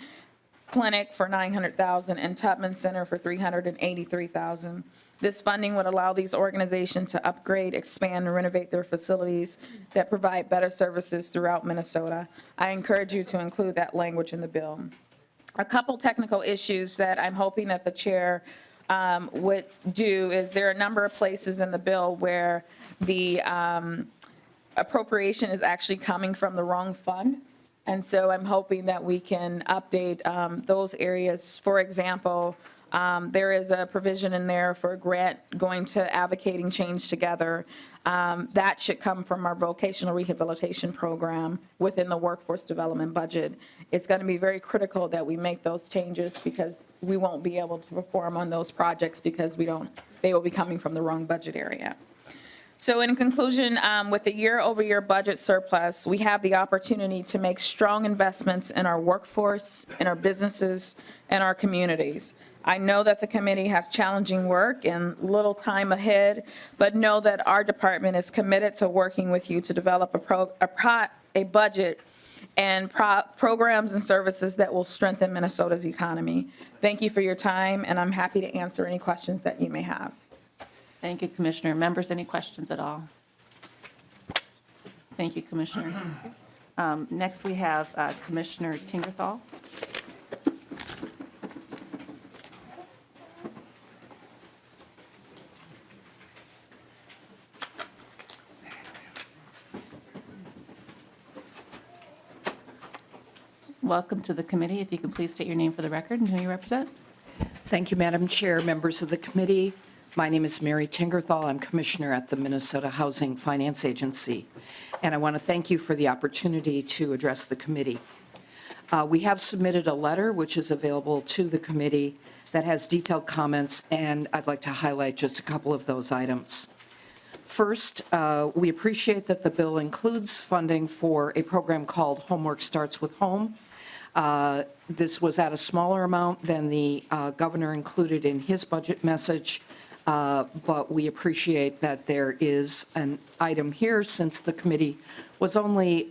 Clinic for $900,000, and Tubman Center for $383,000. This funding would allow these organizations to upgrade, expand, and renovate their facilities that provide better services throughout Minnesota. I encourage you to include that language in the bill. A couple technical issues that I'm hoping that the chair would do is there are a number of places in the bill where the appropriation is actually coming from the wrong fund. And so I'm hoping that we can update those areas. For example, there is a provision in there for a grant going to Advocating Change Together. That should come from our vocational rehabilitation program within the workforce development budget. It's going to be very critical that we make those changes because we won't be able to perform on those projects because they will be coming from the wrong budget area. So in conclusion, with the year-over-year budget surplus, we have the opportunity to make strong investments in our workforce, in our businesses, and our communities. I know that the committee has challenging work and little time ahead, but know that our department is committed to working with you to develop a budget and programs and services that will strengthen Minnesota's economy. Thank you for your time, and I'm happy to answer any questions that you may have. Thank you, Commissioner. Members, any questions at all? Thank you, Commissioner. Next, we have Commissioner Tingerthal. Welcome to the committee. If you could please state your name for the record and who you represent. Thank you, Madam Chair, members of the committee. My name is Mary Tingerthal. I'm Commissioner at the Minnesota Housing Finance Agency, and I want to thank you for the opportunity to address the committee. We have submitted a letter which is available to the committee that has detailed comments, and I'd like to highlight just a couple of those items. First, we appreciate that the bill includes funding for a program called Homework Starts with Home. This was at a smaller amount than the governor included in his budget message, but we appreciate that there is an item here since the committee was only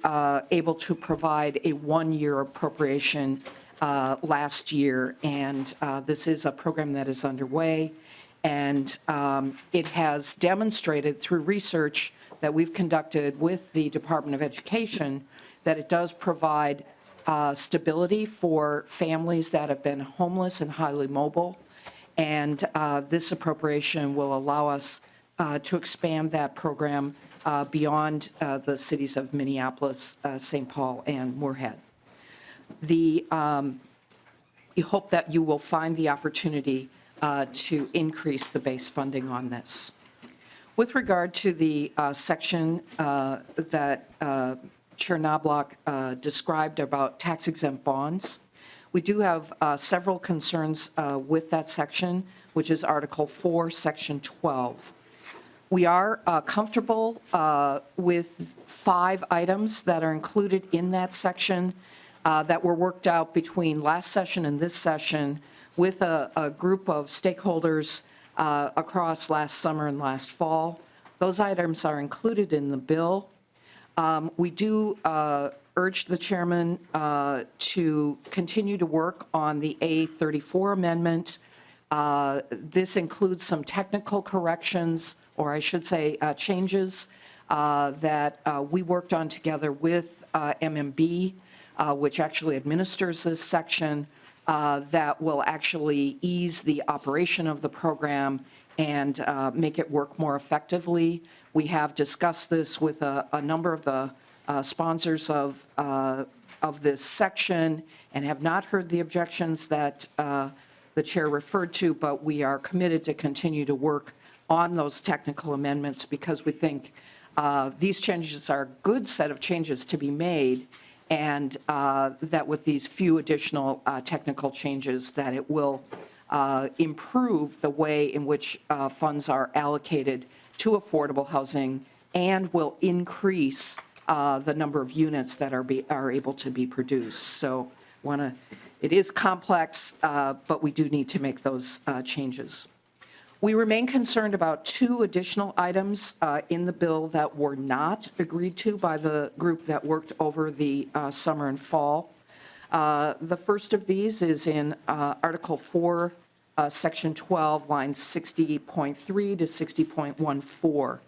able to provide a one-year appropriation last year, and this is a program that is underway, and it has demonstrated through research that we've conducted with the Department of Education that it does provide stability for families that have been homeless and highly mobile. And this appropriation will allow us to expand that program beyond the cities of Minneapolis, St. Paul, and Moorhead. We hope that you will find the opportunity to increase the base funding on this. With regard to the section that Chair Knoblach described about tax-exempt bonds, we do have several concerns with that section, which is Article 4, Section 12. We are comfortable with 5 items that are included in that section. that were worked out between last session and this session with a group of stakeholders across last summer and last fall. Those items are included in the bill. We do urge the chairman to continue to work on the A34 amendment. This includes some technical corrections, or I should say changes, that we worked on together with MMB, which actually administers this section, that will actually ease the operation of the program and make it work more effectively. We have discussed this with a number of the sponsors of this section and have not heard the objections that the chair referred to, but we are committed to continue to work on those technical amendments because we think these changes are a good set of changes to be made, and that with these few additional technical changes that it will improve the way in which funds are allocated to affordable housing and will increase the number of units that are able to be produced. So it is complex, but we do need to make those changes. We remain concerned about two additional items in the bill that were not agreed to by the group that worked over the summer and fall. The first of these is in Article 4, Section 12, lines 60.3 to 60.14.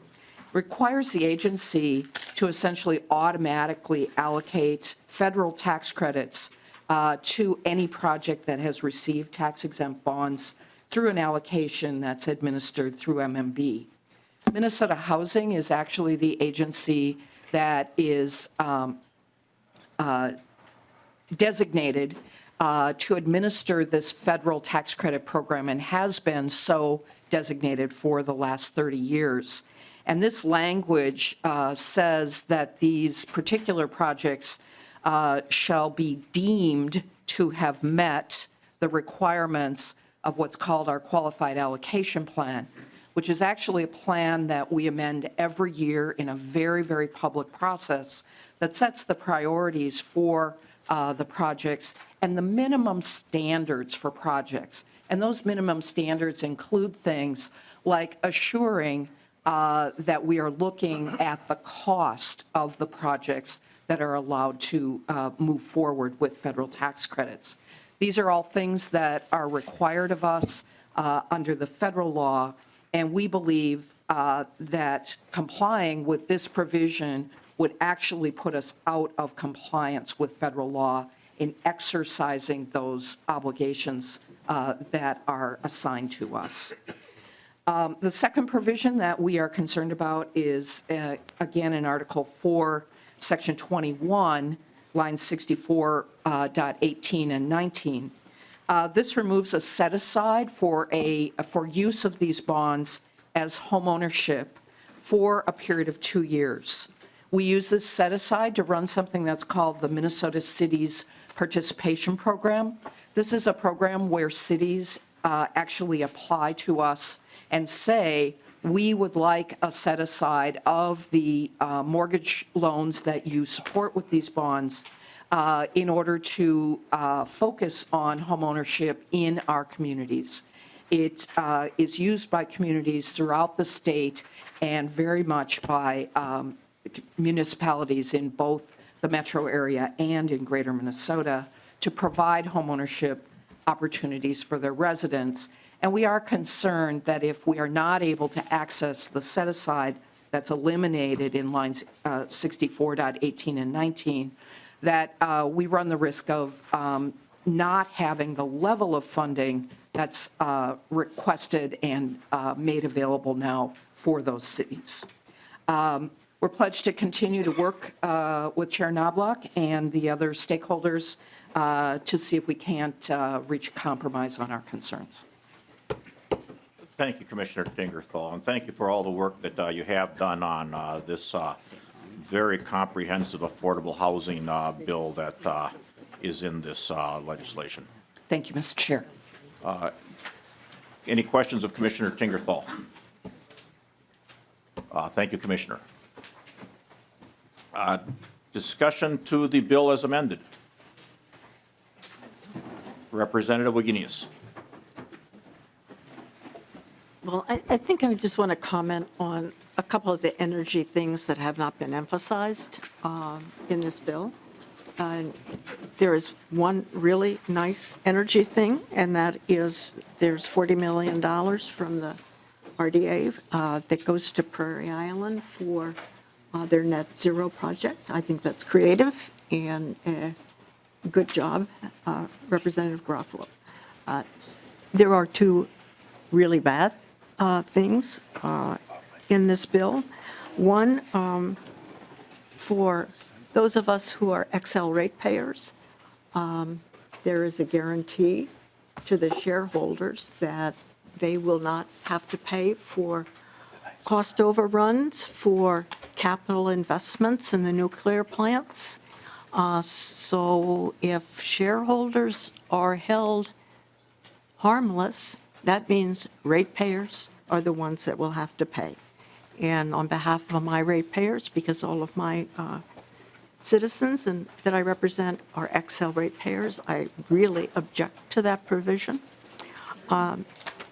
Requires the agency to essentially automatically allocate federal tax credits to any project that has received tax-exempt bonds through an allocation that's administered through MMB. Minnesota Housing is actually the agency that is designated to administer this federal tax credit program and has been so designated for the last 30 years. And this language says that these particular projects shall be deemed to have met the requirements of what's called our qualified allocation plan, which is actually a plan that we amend every year in a very, very public process that sets the priorities for the projects and the minimum standards for projects. And those minimum standards include things like assuring that we are looking at the cost of the projects that are allowed to move forward with federal tax credits. These are all things that are required of us under the federal law, and we believe that complying with this provision would actually put us out of compliance with federal law in exercising those obligations that are assigned to us. The second provision that we are concerned about is, again, in Article 4, Section 21, lines 64.18 and 19. This removes a set-aside for use of these bonds as homeownership for a period of 2 years. We use this set-aside to run something that's called the Minnesota Cities Participation Program. This is a program where cities actually apply to us and say, we would like a set-aside of the mortgage loans that you support with these bonds in order to focus on homeownership in our communities. It is used by communities throughout the state and very much by municipalities in both the metro area and in greater Minnesota to provide homeownership opportunities for their residents. And we are concerned that if we are not able to access the set-aside that's eliminated in lines 64.18 and 19, that we run the risk of not having the level of funding that's requested and made available now for those cities. We're pledged to continue to work with Chair Knoblach and the other stakeholders to see if we can't reach a compromise on our concerns. Thank you, Commissioner Tingerthal, and thank you for all the work that you have done on this very comprehensive affordable housing bill that is in this legislation. Thank you, Mr. Chair. Any questions of Commissioner Tingerthal? Thank you, Commissioner. Discussion to the bill as amended. Representative Wagenius. Well, I think I just want to comment on a couple of the energy things that have not been emphasized in this bill. There is one really nice energy thing, and that is there's $40 million from the RDA that goes to Prairie Island for their net zero project. I think that's creative and good job, Representative Garofalo. There are two really bad things in this bill. One, for those of us who are XL ratepayers, there is a guarantee to the shareholders that they will not have to pay for cost overruns for capital investments in the nuclear plants. So if shareholders are held harmless, that means ratepayers are the ones that will have to pay. And on behalf of my ratepayers, because all of my citizens and that I represent are XL ratepayers, I really object to that provision. And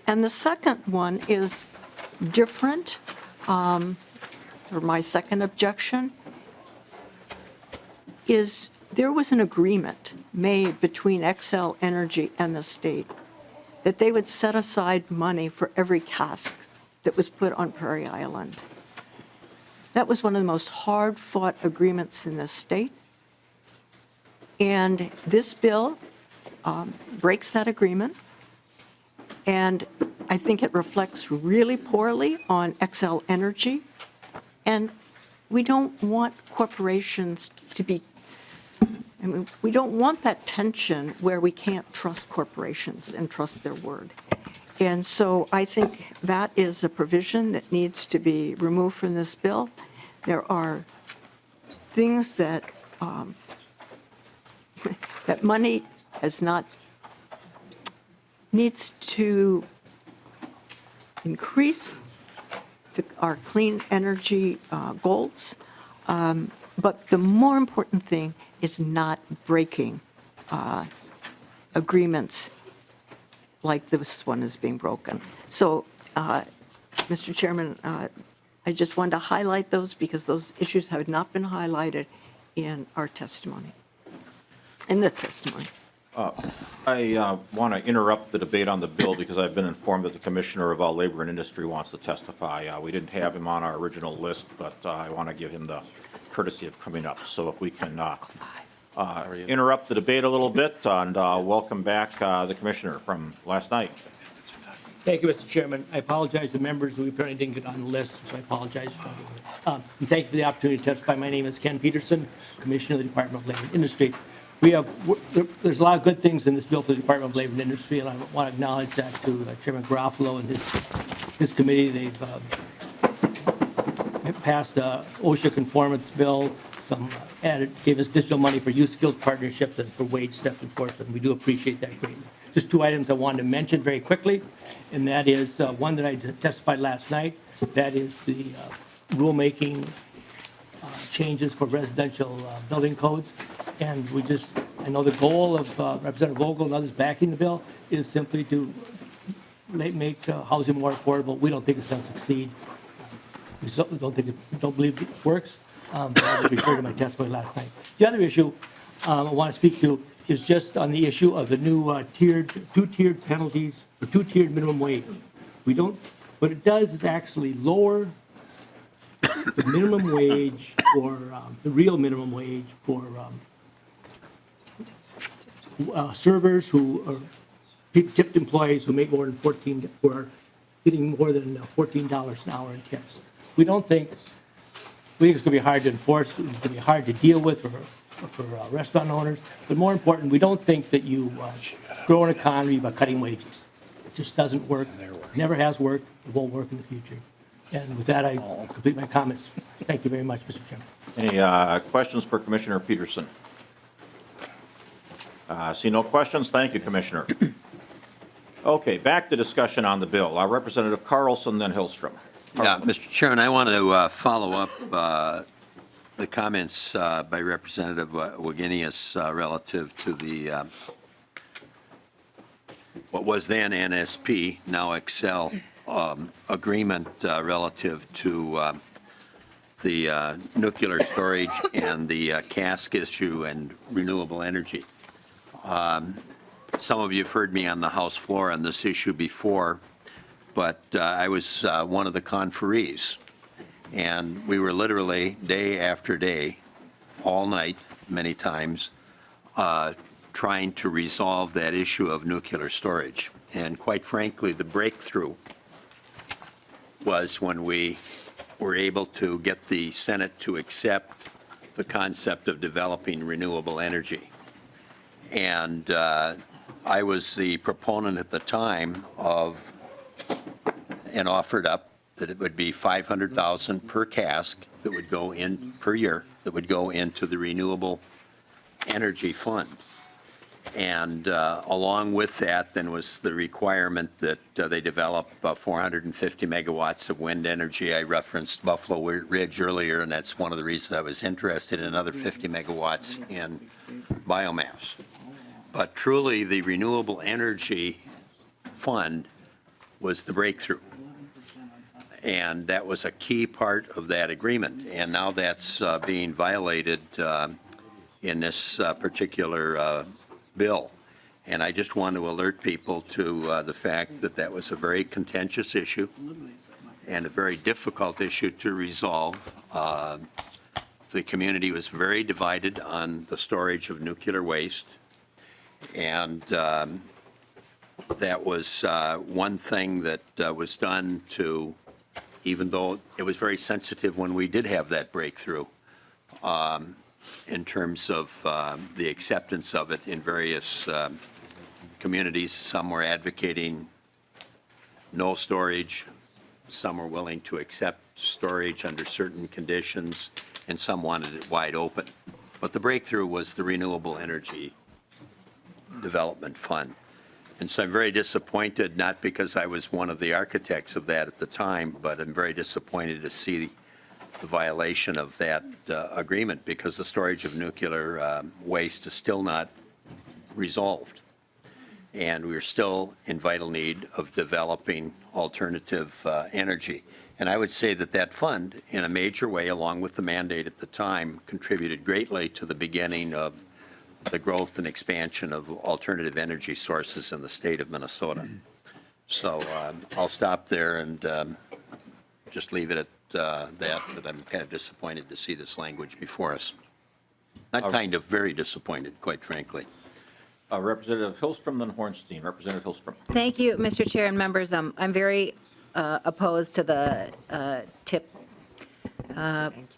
the second one is different, or my second objection, is there was an agreement made between XL Energy and the state that they would set aside money for every cask that was put on Prairie Island. That was one of the most hard-fought agreements in the state. And this bill breaks that agreement. And I think it reflects really poorly on XL Energy. And we don't want corporations to be, I mean, we don't want that tension where we can't trust corporations and trust their word. And so I think that is a provision that needs to be removed from this bill. There are things that that money has not, needs to increase our clean energy goals. But the more important thing is not breaking agreements like this one is being broken. So, Mr. Chairman, I just wanted to highlight those because those issues have not been highlighted in our testimony, in the testimony. I want to interrupt the debate on the bill because I've been informed that the Commissioner of Labor and Industry wants to testify. We didn't have him on our original list, but I want to give him the courtesy of coming up. So if we can interrupt the debate a little bit and welcome back the Commissioner from last night. Thank you, Mr. Chairman. I apologize to members who apparently didn't get on the list, so I apologize for that. And thank you for the opportunity to testify. My name is Ken Peterson, Commissioner of the Department of Labor and Industry. There's a lot of good things in this bill for the Department of Labor and Industry, and I want to acknowledge that to Chairman Garofalo and his committee. They've passed the OSHA conformance bill, some gave us additional money for youth skills partnerships and for wage step enforcement. We do appreciate that greatly. Just two items I wanted to mention very quickly, and that is one that I testified last night. That is the rulemaking changes for residential building codes. And I know the goal of Representative Vogel and others backing the bill is simply to make housing more affordable. We don't think it's going to succeed. We don't believe it works. But I referred to my testimony last night. The other issue I want to speak to is just on the issue of the new two-tiered penalties, or two-tiered minimum wage. What it does is actually lower the minimum wage for the real minimum wage for servers who are tipped employees who make more than who are getting more than $14 an hour in tips. We think it's going to be hard to enforce, it's going to be hard to deal with for restaurant owners, but more important, we don't think that you grow an economy by cutting wages. It just doesn't work, never has worked, it won't work in the future. And with that, I complete my comments. Thank you very much, Mr. Chairman. Any questions for Commissioner Peterson? See no questions. Thank you, Commissioner. Okay, back to discussion on the bill. Representative Carlson, then Hillstrom. Yeah, Mr. Chairman, I want to follow up the comments by Representative Wagenius relative to the what was then NSP, now Excel, agreement relative to the nuclear storage and the cask issue and renewable energy. Some of you have heard me on the House floor on this issue before, but I was one of the conferees. And we were literally day after day, all night, many times, trying to resolve that issue of nuclear storage. And quite frankly, the breakthrough was when we were able to get the Senate to accept the concept of developing renewable energy. And I was the proponent at the time of, and offered up that it would be $500,000 per cask that would go in, per year, that would go into the Renewable Energy Fund. And along with that, then was the requirement that they develop 450 megawatts of wind energy. I referenced Buffalo Ridge earlier, and that's one of the reasons I was interested in another 50 megawatts in biomass. But truly, the Renewable Energy Fund was the breakthrough. And that was a key part of that agreement. And now that's being violated in this particular bill. And I just want to alert people to the fact that that was a very contentious issue and a very difficult issue to resolve. The community was very divided on the storage of nuclear waste. And that was one thing that was done to, even though it was very sensitive when we did have that breakthrough, in terms of the acceptance of it in various communities. Some were advocating no storage, some were willing to accept storage under certain conditions, and some wanted it wide open. But the breakthrough was the Renewable Energy Development Fund. And so I'm very disappointed, not because I was one of the architects of that at the time, but I'm very disappointed to see the violation of that agreement, because the storage of nuclear waste is still not resolved. And we're still in vital need of developing alternative energy. And I would say that that fund, in a major way, along with the mandate at the time, contributed greatly to the beginning of the growth and expansion of alternative energy sources in the state of Minnesota. So I'll stop there and just leave it at that I'm kind of disappointed to see this language before us. Not kind of, very disappointed, quite frankly. Representative Hillstrom, then Hornstein. Representative Hillstrom. Thank you, Mr. Chair and members. I'm very opposed to the tip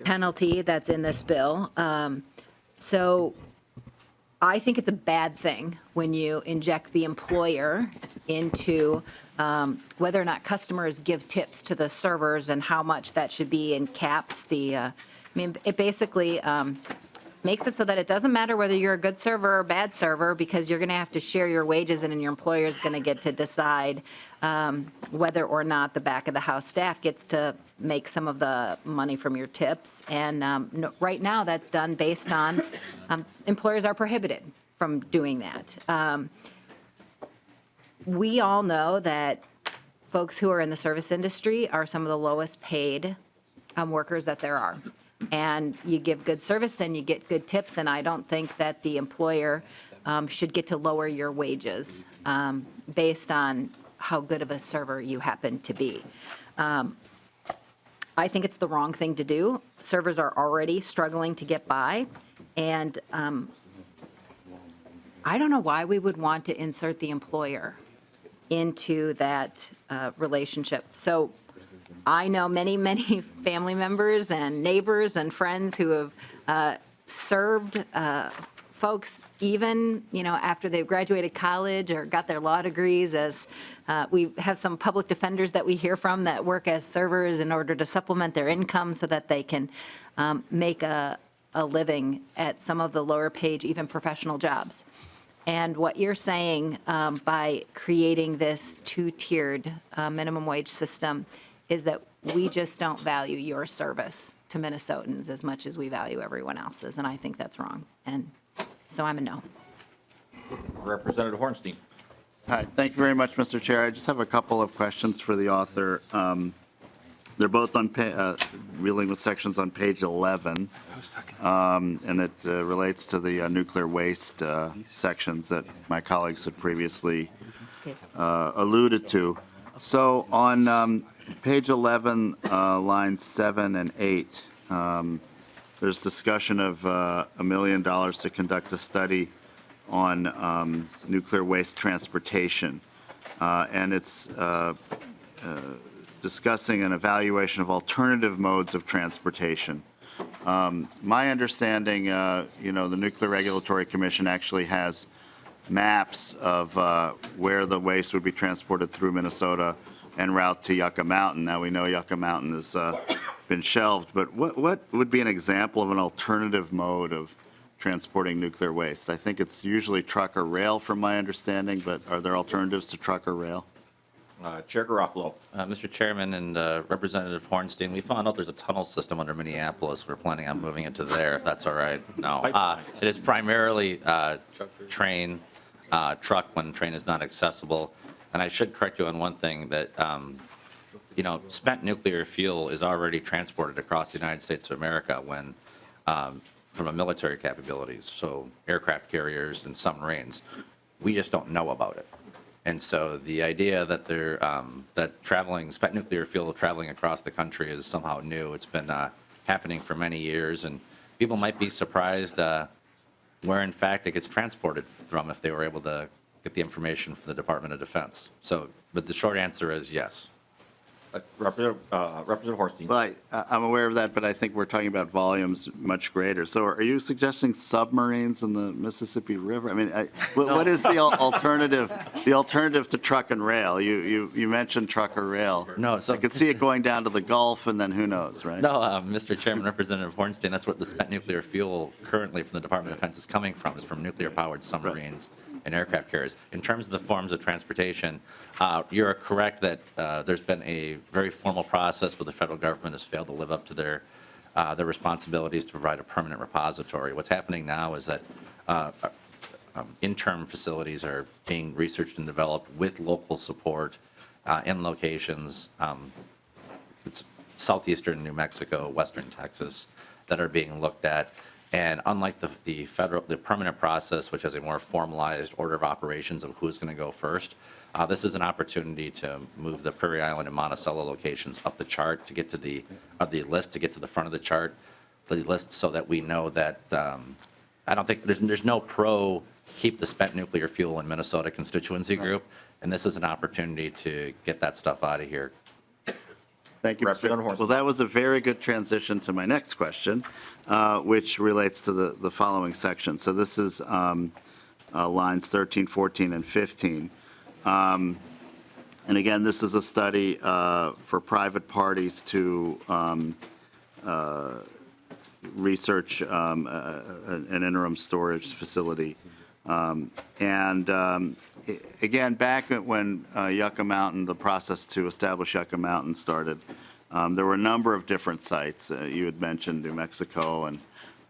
penalty that's in this bill. So I think it's a bad thing when you inject the employer into whether or not customers give tips to the servers and how much that should be in caps. I mean, it basically makes it so that it doesn't matter whether you're a good server or a bad server, because you're going to have to share your wages, and your employer is going to get to decide whether or not the back of the house staff gets to make some of the money from your tips. And right now, that's done based on employers are prohibited from doing that. We all know that folks who are in the service industry are some of the lowest paid workers that there are. And you give good service and you get good tips, and I don't think that the employer should get to lower your wages based on how good of a server you happen to be. I think it's the wrong thing to do. Servers are already struggling to get by, and I don't know why we would want to insert the employer into that relationship. So I know many, many family members and neighbors and friends who have served folks even, after they've graduated college or got their law degrees. As we have some public defenders that we hear from that work as servers in order to supplement their income so that they can make a living at some of the lower paid, even professional jobs. And what you're saying by creating this two-tiered minimum wage system is that we just don't value your service to Minnesotans as much as we value everyone else's, and I think that's wrong. And so I'm a no. Representative Hornstein. Hi, thank you very much, Mr. Chair. I just have a couple of questions for the author. They're both on dealing with sections on page 11, and it relates to the nuclear waste sections that my colleagues had previously alluded to. So on page 11, lines 7 and 8, there's discussion of $1 million to conduct a study on nuclear waste transportation. And it's discussing an evaluation of alternative modes of transportation. My understanding, the Nuclear Regulatory Commission actually has maps of where the waste would be transported through Minnesota en route to Yucca Mountain. Now, we know Yucca Mountain has been shelved, but what would be an example of an alternative mode of transporting nuclear waste? I think it's usually truck or rail from my understanding, but are there alternatives to truck or rail? Chair Garofalo. Mr. Chairman and Representative Hornstein, we found out there's a tunnel system under Minneapolis. We're planning on moving it to there, if that's all right. No, it is primarily train, truck when train is not accessible. And I should correct you on one thing that, spent nuclear fuel is already transported across the United States of America when, from a military capabilities, so aircraft carriers and submarines. We just don't know about it. And so the idea that that spent nuclear fuel traveling across the country is somehow new. It's been happening for many years, and people might be surprised where, in fact, it gets transported from if they were able to get the information from the Department of Defense. So, but the short answer is yes. Representative Hornstein. Well, I'm aware of that, but I think we're talking about volumes much greater. So are you suggesting submarines in the Mississippi River? I mean, what is the alternative to truck and rail? You mentioned truck or rail. No, so I could see it going down to the Gulf, and then who knows, right? No, Mr. Chairman, Representative Hornstein, that's what the spent nuclear fuel currently from the Department of Defense is coming from, is from nuclear-powered submarines and aircraft carriers. In terms of the forms of transportation, you're correct that there's been a very formal process where the federal government has failed to live up to their responsibilities to provide a permanent repository. What's happening now is that interim facilities are being researched and developed with local support in locations. It's southeastern New Mexico, western Texas, that are being looked at. And unlike the permanent process, which has a more formalized order of operations of who's going to go first, this is an opportunity to move the Prairie Island and Monticello locations up the chart to get to the list, to get to the front of the chart, the list, so that we know that I don't think there's no keep the spent nuclear fuel in Minnesota constituency group, and this is an opportunity to get that stuff out of here. Thank you. Well, that was a very good transition to my next question, which relates to the following section. So this is lines 13, 14, and 15. And again, this is a study for private parties to research an interim storage facility. Again, back when Yucca Mountain, the process to establish Yucca Mountain started, there were a number of different sites. You had mentioned New Mexico, and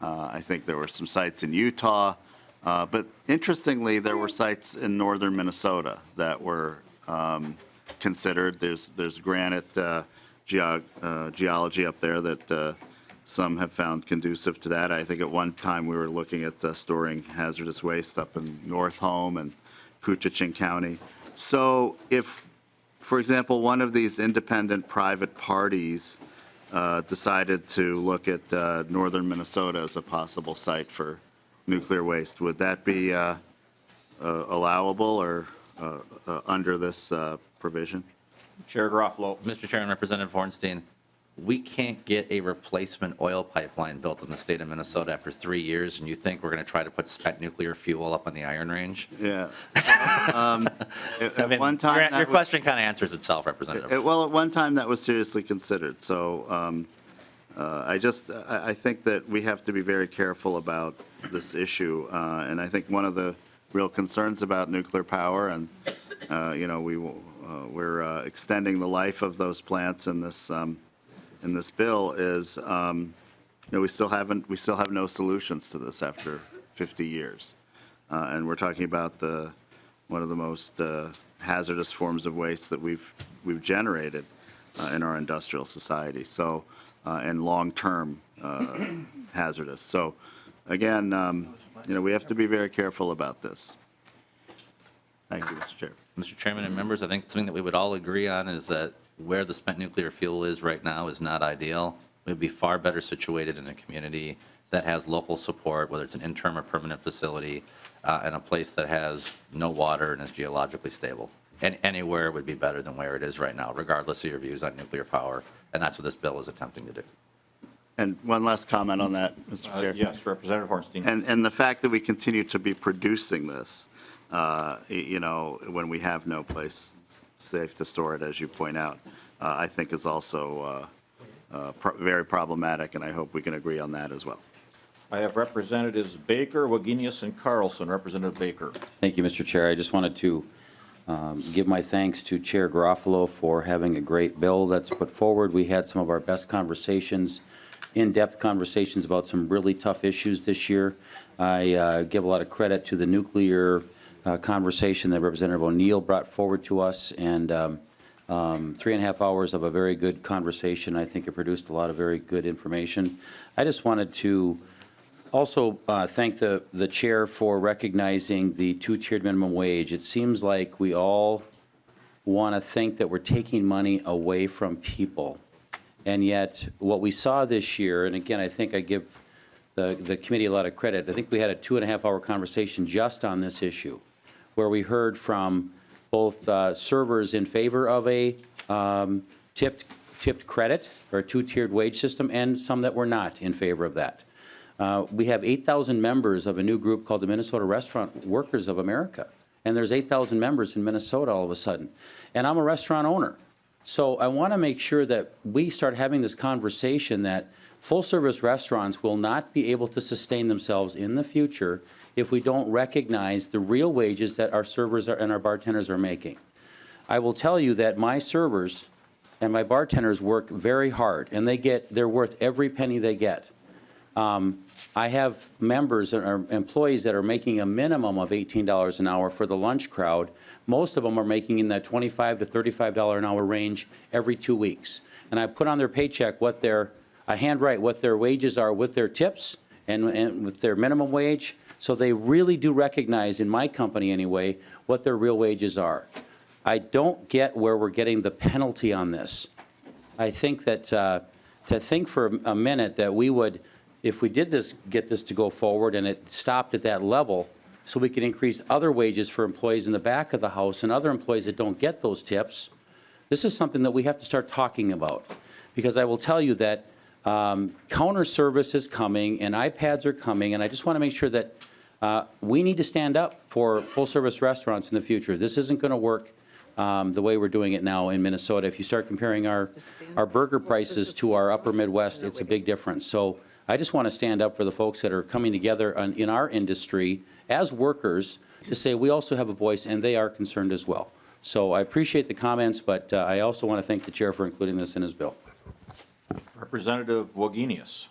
I think there were some sites in Utah. But interestingly, there were sites in northern Minnesota that were considered. There's granite geology up there that some have found conducive to that. I think at one time we were looking at storing hazardous waste up in North Home and Coochin County. So if, for example, one of these independent private parties decided to look at northern Minnesota as a possible site for nuclear waste, would that be allowable or under this provision? Chair Garofalo. Mr. Chairman, Representative Hornstein, we can't get a replacement oil pipeline built in the state of Minnesota after 3 years, and you think we're going to try to put spent nuclear fuel up on the Iron Range? Yeah. I mean, one time your question kind of answers itself, Representative. Well, at one time that was seriously considered. So I think that we have to be very careful about this issue. And I think one of the real concerns about nuclear power, and we're extending the life of those plants in this bill, is we still have no solutions to this after 50 years, and we're talking about the one of the most hazardous forms of waste that we've generated in our industrial society. So, and long-term hazardous. So, again, we have to be very careful about this. Thank you, Mr. Chair. Mr. Chairman and members, I think something that we would all agree on is that where the spent nuclear fuel is right now is not ideal. We'd be far better situated in a community that has local support, whether it's an interim or permanent facility, and a place that has no water and is geologically stable. And anywhere would be better than where it is right now, regardless of your views on nuclear power. And that's what this bill is attempting to do. And one last comment on that, Mr. Chair. Yes, Representative Hornstein. And the fact that we continue to be producing this, when we have no place safe to store it, as you point out, I think is also very problematic, and I hope we can agree on that as well. I have Representatives Baker, Wagenius, and Carlson. Representative Baker. Thank you, Mr. Chair. I just wanted to give my thanks to Chair Garofalo for having a great bill that's put forward. We had some of our best conversations, in-depth conversations about some really tough issues this year. I give a lot of credit to the nuclear conversation that Representative O'Neill brought forward to us, and 3.5 hours of a very good conversation. I think it produced a lot of very good information. I just wanted to also thank the chair for recognizing the two-tiered minimum wage. It seems like we all want to think that we're taking money away from people. And yet, what we saw this year, and again, I think I give the committee a lot of credit, I think we had a 2.5-hour conversation just on this issue, where we heard from both servers in favor of a tipped credit or a two-tiered wage system, and some that were not in favor of that. We have 8,000 members of a new group called the Minnesota Restaurant Workers of America, and there's 8,000 members in Minnesota all of a sudden. And I'm a restaurant owner. So I want to make sure that we start having this conversation that full-service restaurants will not be able to sustain themselves in the future if we don't recognize the real wages that our servers and our bartenders are making. I will tell you that my servers and my bartenders work very hard, and they're worth every penny they get. I have members or employees that are making a minimum of $18 an hour for the lunch crowd. Most of them are making in that $25 to $35 an hour range every 2 weeks. And I put on their paycheck I handwrite what their wages are with their tips and with their minimum wage. So they really do recognize, in my company anyway, what their real wages are. I don't get where we're getting the penalty on this. I think that to think for a minute that we would, if we did get this to go forward and it stopped at that level, so we could increase other wages for employees in the back of the house and other employees that don't get those tips, this is something that we have to start talking about. Because I will tell you that counter service is coming and iPads are coming, and I just want to make sure that we need to stand up for full-service restaurants in the future. This isn't going to work the way we're doing it now in Minnesota. If you start comparing our burger prices to our upper Midwest, it's a big difference. So I just want to stand up for the folks that are coming together in our industry as workers to say we also have a voice, and they are concerned as well. So I appreciate the comments, but I also want to thank the chair for including this in his bill. Representative Wagenius.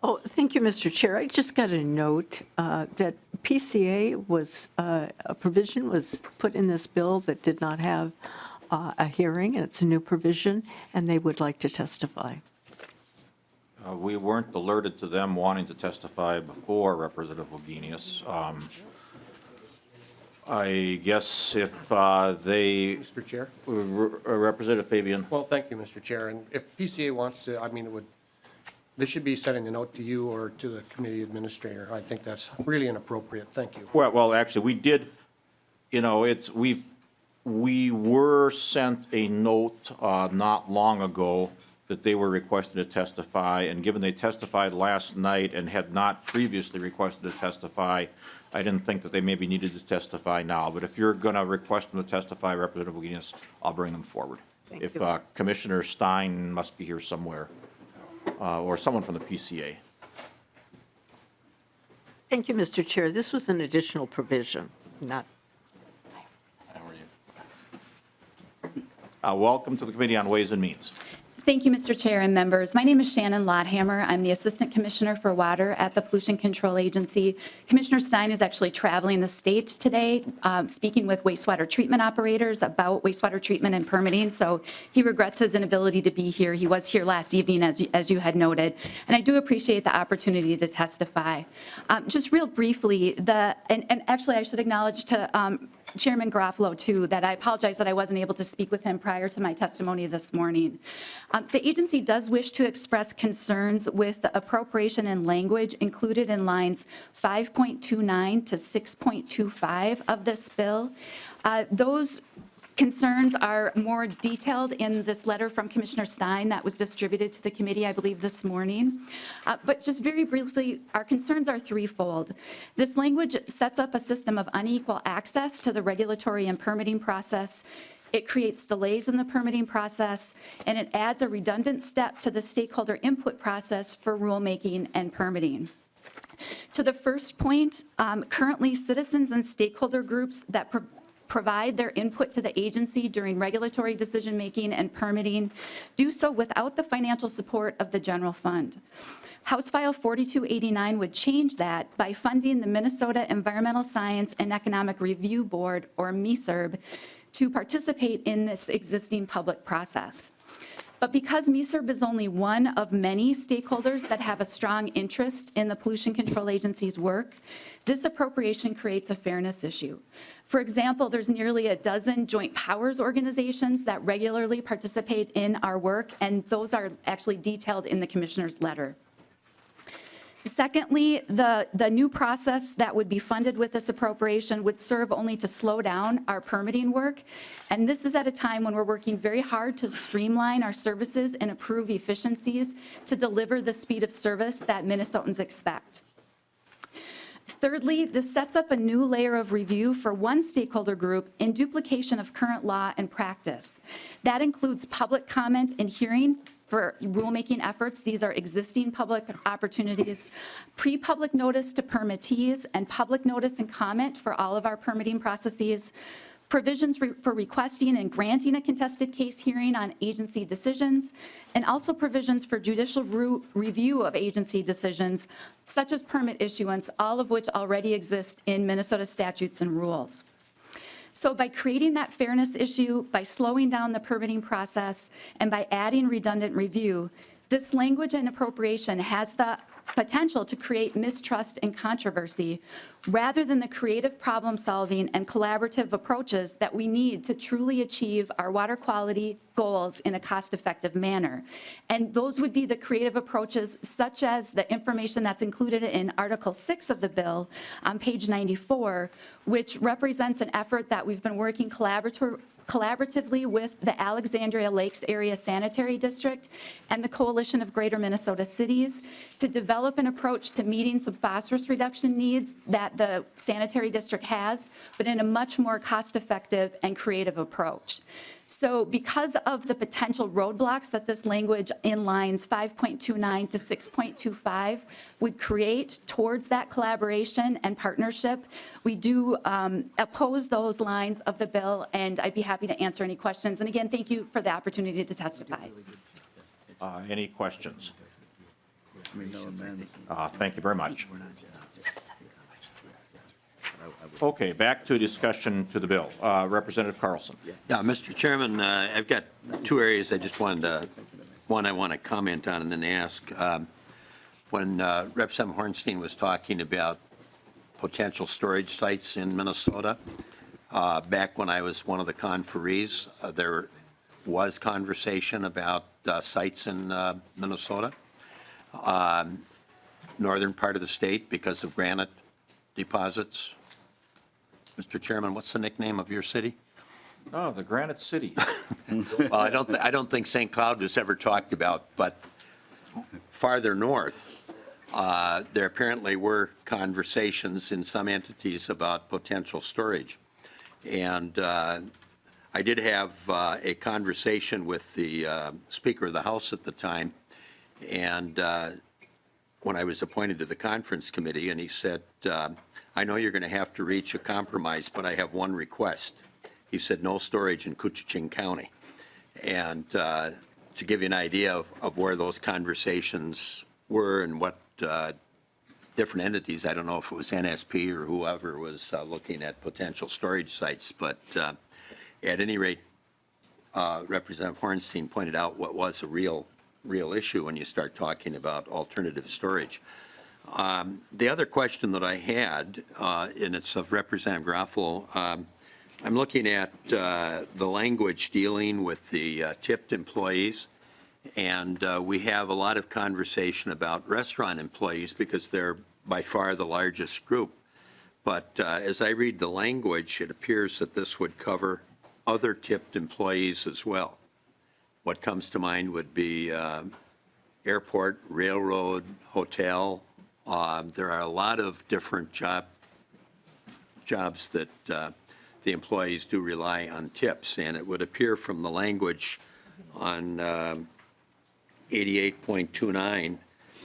Oh, thank you, Mr. Chair. I just got a note that PCA was, a provision was put in this bill that did not have a hearing, and it's a new provision, and they would like to testify. We weren't alerted to them wanting to testify before, Representative Wagenius. I guess if they... Mr. Chair? Representative Fabian. Well, thank you, Mr. Chair. And if PCA wants to, this should be sending a note to you or to the committee administrator. I think that's really inappropriate. Thank you. Well, actually, we did, we were sent a note not long ago that they were requested to testify, and given they testified last night and had not previously requested to testify, I didn't think that they maybe needed to testify now. But if you're going to request them to testify, Representative Wagenius, I'll bring them forward. If Commissioner Stein must be here somewhere, or someone from the PCA. Thank you, Mr. Chair. This was an additional provision, not. Welcome to the Committee on Ways and Means. Thank you, Mr. Chair and members. My name is Shannon Lothammer. I'm the Assistant Commissioner for Water at the Pollution Control Agency. Commissioner Stein is actually traveling the state today, speaking with wastewater treatment operators about wastewater treatment and permitting, so he regrets his inability to be here. He was here last evening, as you had noted, and I do appreciate the opportunity to testify. Just real briefly, and actually I should acknowledge to Chairman Garofalo, too, that I apologize that I wasn't able to speak with him prior to my testimony this morning. The agency does wish to express concerns with the appropriation and language included in lines 5.29 to 6.25 of this bill. Those concerns are more detailed in this letter from Commissioner Stein that was distributed to the committee, I believe, this morning. But just very briefly, our concerns are threefold. This language sets up a system of unequal access to the regulatory and permitting process. It creates delays in the permitting process, and it adds a redundant step to the stakeholder input process for rulemaking and permitting. To the first point, currently citizens and stakeholder groups that provide their input to the agency during regulatory decision-making and permitting do so without the financial support of the general fund. House File 4289 would change that by funding the Minnesota Environmental Science and Economic Review Board, or MESRB, to participate in this existing public process. But because MESRB is only one of many stakeholders that have a strong interest in the Pollution Control Agency's work, this appropriation creates a fairness issue. For example, there's nearly a dozen joint powers organizations that regularly participate in our work, and those are actually detailed in the commissioner's letter. Secondly, the new process that would be funded with this appropriation would serve only to slow down our permitting work. And this is at a time when we're working very hard to streamline our services and improve efficiencies to deliver the speed of service that Minnesotans expect. Thirdly, this sets up a new layer of review for one stakeholder group in duplication of current law and practice. That includes public comment and hearing for rulemaking efforts. These are existing public opportunities, pre-public notice to permittees, and public notice and comment for all of our permitting processes, provisions for requesting and granting a contested case hearing on agency decisions, and also provisions for judicial review of agency decisions, such as permit issuance, all of which already exist in Minnesota statutes and rules. So by creating that fairness issue, by slowing down the permitting process, and by adding redundant review, this language and appropriation has the potential to create mistrust and controversy rather than the creative problem solving and collaborative approaches that we need to truly achieve our water quality goals in a cost-effective manner. And those would be the creative approaches such as the information that's included in Article 6 of the bill on page 94, which represents an effort that we've been working collaboratively with the Alexandria Lakes Area Sanitary District and the Coalition of Greater Minnesota Cities to develop an approach to meeting some phosphorus reduction needs that the sanitary district has, but in a much more cost-effective and creative approach. So because of the potential roadblocks that this language in lines 5.29 to 6.25 would create towards that collaboration and partnership, we do oppose those lines of the bill, and I'd be happy to answer any questions. And again, thank you for the opportunity to testify. Any questions? Thank you very much. Okay, back to discussion to the bill. Representative Carlson. Yeah, Mr. Chairman, I've got two areas I just wanted to, one I want to comment on and then ask. When Representative Hornstein was talking about potential storage sites in Minnesota, back when I was one of the conferees, there was conversation about sites in Minnesota, northern part of the state because of granite deposits. Mr. Chairman, what's the nickname of your city? Oh, the Granite City. Well, I don't think St. Cloud was ever talked about, but farther north, there apparently were conversations in some entities about potential storage. And I did have a conversation with the Speaker of the House at the time, and when I was appointed to the conference committee, and he said, I know you're going to have to reach a compromise, but I have one request. He said, no storage in Koochiching County. And to to give you an idea of where those conversations were and what different entities, I don't know if it was NSP or whoever was looking at potential storage sites, but at any rate, Representative Hornstein pointed out what was a real issue when you start talking about alternative storage. The other question that I had, and it's of Representative Garofalo, I'm looking at the language dealing with the tipped employees, and we have a lot of conversation about restaurant employees because they're by far the largest group. But as I read the language, it appears that this would cover other tipped employees as well. What comes to mind would be airport, railroad, hotel. There are a lot of different jobs that the employees do rely on tips, and it would appear from the language on 88.29,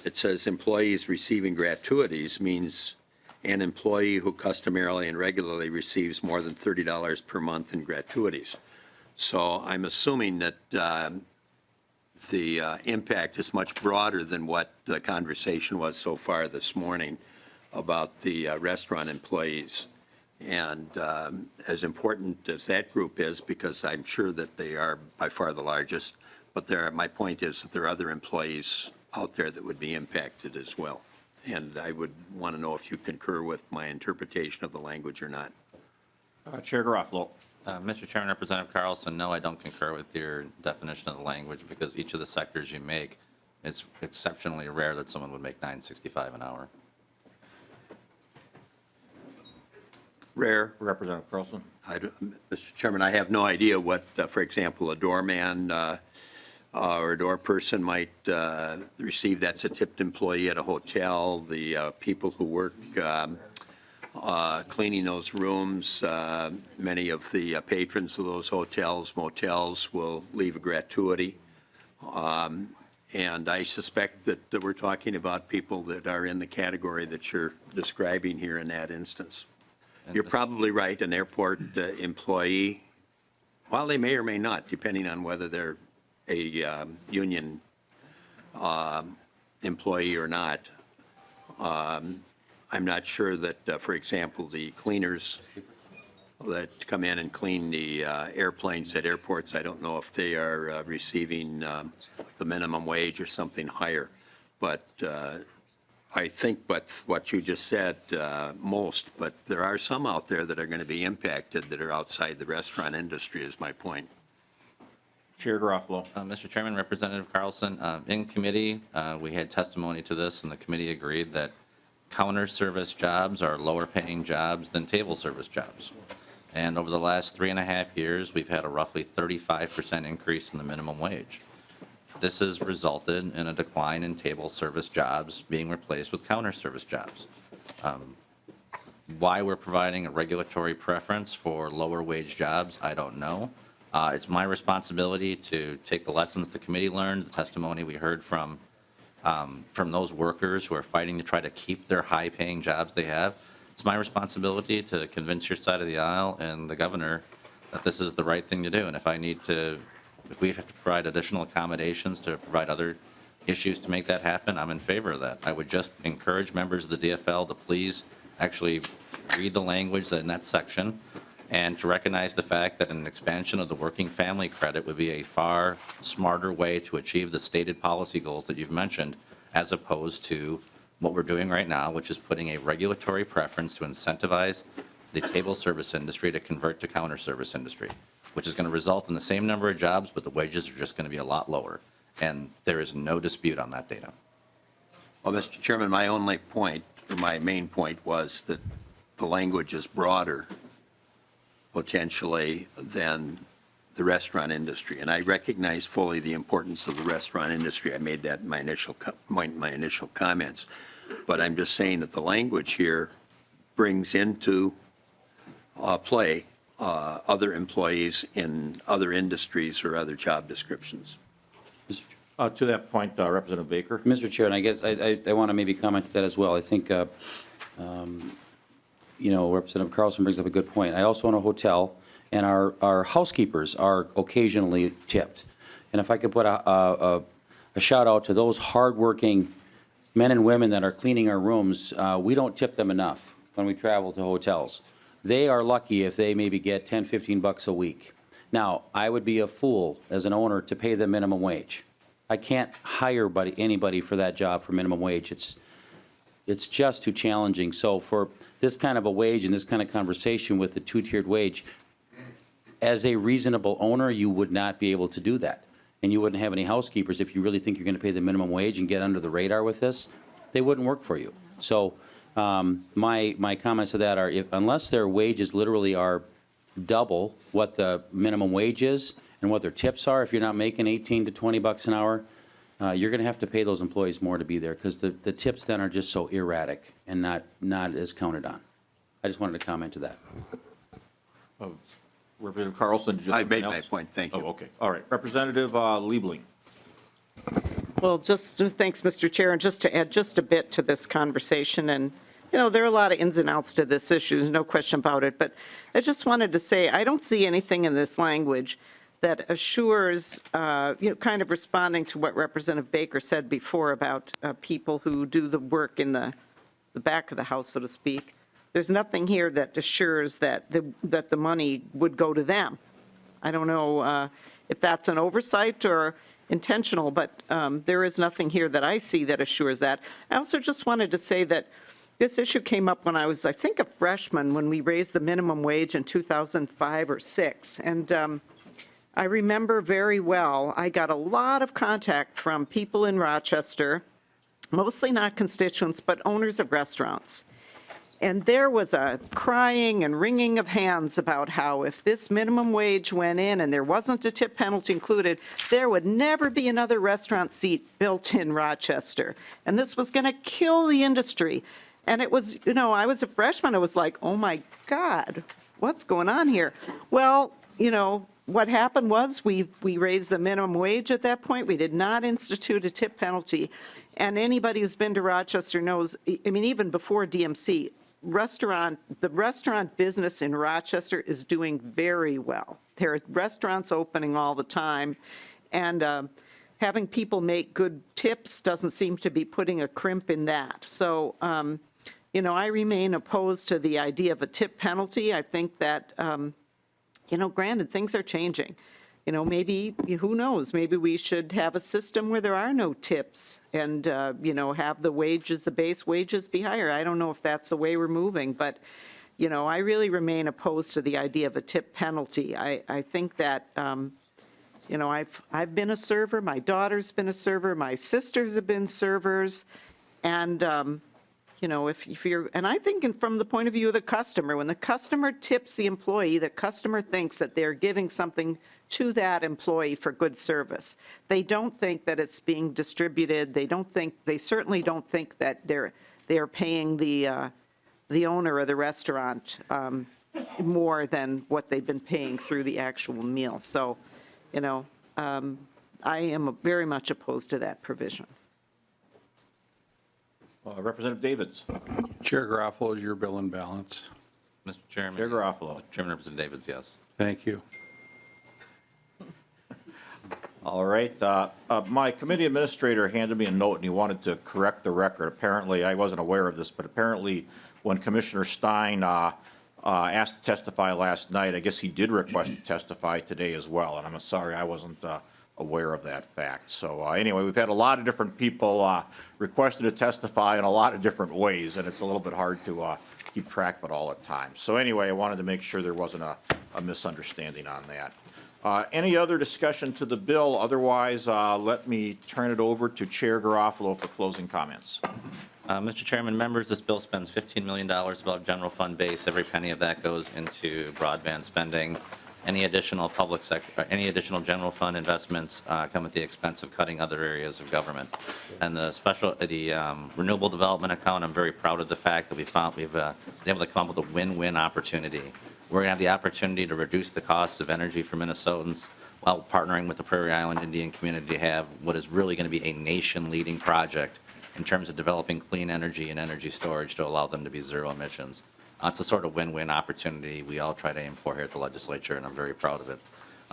it says employees receiving gratuities means an employee who customarily and regularly receives more than $30 per month in gratuities. So I'm assuming that the impact is much broader than what the conversation was so far this morning about the restaurant employees. And as important as that group is, because I'm sure that they are by far the largest, but my point is that there are other employees out there that would be impacted as well. And I would want to know if you concur with my interpretation of the language or not. Chair Garofalo. Mr. Chairman, Representative Carlson, no, I don't concur with your definition of the language because each of the sectors you make, it's exceptionally rare that someone would make $9.65 an hour. Rare. Representative Carlson. Mr. Chairman, I have no idea what, for example, a doorman or a door person might receive. That's a tipped employee at a hotel. The people who work cleaning those rooms, many of the patrons of those hotels, motels will leave a gratuity. And I suspect that we're talking about people that are in the category that you're describing here in that instance. You're probably right, an airport employee, while they may or may not, depending on whether they're a union employee or not. I'm not sure that, for example, the cleaners that come in and clean the airplanes at airports, I don't know if they are receiving the minimum wage or something higher. But I think what you just said, most, but there are some out there that are going to be impacted that are outside the restaurant industry is my point. Chair Garofalo. Mr. Chairman, Representative Carlson, in committee, we had testimony to this, and the committee agreed that counter service jobs are lower paying jobs than table service jobs. And over the last 3.5 years, we've had a roughly 35% increase in the minimum wage. This has resulted in a decline in table service jobs being replaced with counter service jobs. Why we're providing a regulatory preference for lower wage jobs, I don't know. It's my responsibility to take the lessons the committee learned, the testimony we heard from those workers who are fighting to try to keep their high-paying jobs they have. It's my responsibility to convince your side of the aisle and the governor that this is the right thing to do. And if we have to provide additional accommodations to provide other issues to make that happen, I'm in favor of that. I would just encourage members of the DFL to please actually read the language in that section and to recognize the fact that an expansion of the working family credit would be a far smarter way to achieve the stated policy goals that you've mentioned, as opposed to what we're doing right now, which is putting a regulatory preference to incentivize the table service industry to convert to counter service industry, which is going to result in the same number of jobs, but the wages are just going to be a lot lower. And there is no dispute on that data. Well, Mr. Chairman, my only point, or my main point, was that the language is broader potentially than the restaurant industry. And I recognize fully the importance of the restaurant industry. I made that in my initial comments. But I'm just saying that the language here brings into play other employees in other industries or other job descriptions. To that point, Representative Baker. Mr. Chair, and I guess I want to maybe comment to that as well. I think, Representative Carlson brings up a good point. I also own a hotel, and our housekeepers are occasionally tipped. And if I could put a shout out to those hardworking men and women that are cleaning our rooms, we don't tip them enough when we travel to hotels. They are lucky if they maybe get 10, 15 bucks a week. Now, I would be a fool as an owner to pay the minimum wage. I can't hire anybody for that job for minimum wage. It's just too challenging. So for this kind of a wage and this kind of conversation with the two-tiered wage, as a reasonable owner, you would not be able to do that. And you wouldn't have any housekeepers if you really think you're going to pay the minimum wage and get under the radar with this. They wouldn't work for you. So my comments to that are, unless their wages literally are double what the minimum wage is and what their tips are, if you're not making 18 to 20 bucks an hour, you're going to have to pay those employees more to be there because the tips then are just so erratic and not as counted on. I just wanted to comment to that. Representative Carlson, did you have I made anything my else? point, thank you. Oh, okay. All right. Representative Liebling. Well, thanks, Mr. Chair, and just to add just a bit to this conversation, and, you know, there are a lot of ins and outs to this issue, there's no question about it, but I just wanted to say, I don't see anything in this language that assures, kind of responding to what Representative Baker said before about people who do the work in the back of the house, so to speak. There's nothing here that assures that the money would go to them. I don't know if that's an oversight or intentional, but there is nothing here that I see that assures that. I also just wanted to say that this issue came up when I was, I think, a freshman when we raised the minimum wage in 2005 or 6. And I remember very well, I got a lot of contact from people in Rochester, mostly not constituents, but owners of restaurants. And there was a crying and wringing of hands about how if this minimum wage went in and there wasn't a tip penalty included, there would never be another restaurant seat built in Rochester. And this was going to kill the industry. And it was, I was a freshman. I was like, oh my God, what's going on here? Well, what happened was we raised the minimum wage at that point. We did not institute a tip penalty. And anybody who's been to Rochester knows, even before DMC, the restaurant business in Rochester is doing very well. There are restaurants opening all the time, and having people make good tips doesn't seem to be putting a crimp in that. So, I remain opposed to the idea of a tip penalty. I think that, granted, things are changing. Maybe, who knows, maybe we should have a system where there are no tips and, have the base wages be higher. I don't know if that's the way we're moving, but, I really remain opposed to the idea of a tip penalty. I think that, I've been a server, my daughter's been a server, my sisters have been servers, and, if you're, and I think from the point of view of the customer, when the customer tips the employee, the customer thinks that they're giving something to that employee for good service. They don't think that it's being distributed. They certainly don't think that they're paying the owner of the restaurant more than what they've been paying through the actual meal. So, I am very much opposed to that provision. Representative Davids. Chair Garofalo, is your bill in balance? Mr. Chairman. Chair Garofalo. Chairman Representative Davids, yes. Thank you. All right. My committee administrator handed me a note, and he wanted to correct the record. Apparently, I wasn't aware of this, but apparently when Commissioner Stein asked to testify last night, I guess he did request to testify today as well, and I'm sorry I wasn't aware of that fact. So anyway, we've had a lot of different people requested to testify in a lot of different ways, and it's a little bit hard to keep track of it all at times. So anyway, I wanted to make sure there wasn't a misunderstanding on that. Any other discussion to the bill? Otherwise, let me turn it over to Chair Garofalo for closing comments. Mr. Chairman, members, this bill spends $15 million above general fund base. Every penny of that goes into broadband spending. Any additional general fund investments come at the expense of cutting other areas of government. And the renewable development account, I'm very proud of the fact that we've been able to come up with a win-win opportunity. We're going to have the opportunity to reduce the cost of energy for Minnesotans while partnering with the Prairie Island Indian community to have what is really going to be a nation-leading project in terms of developing clean energy and energy storage to allow them to be zero emissions. It's a sort of win-win opportunity we all try to aim for here at the legislature, and I'm very proud of it.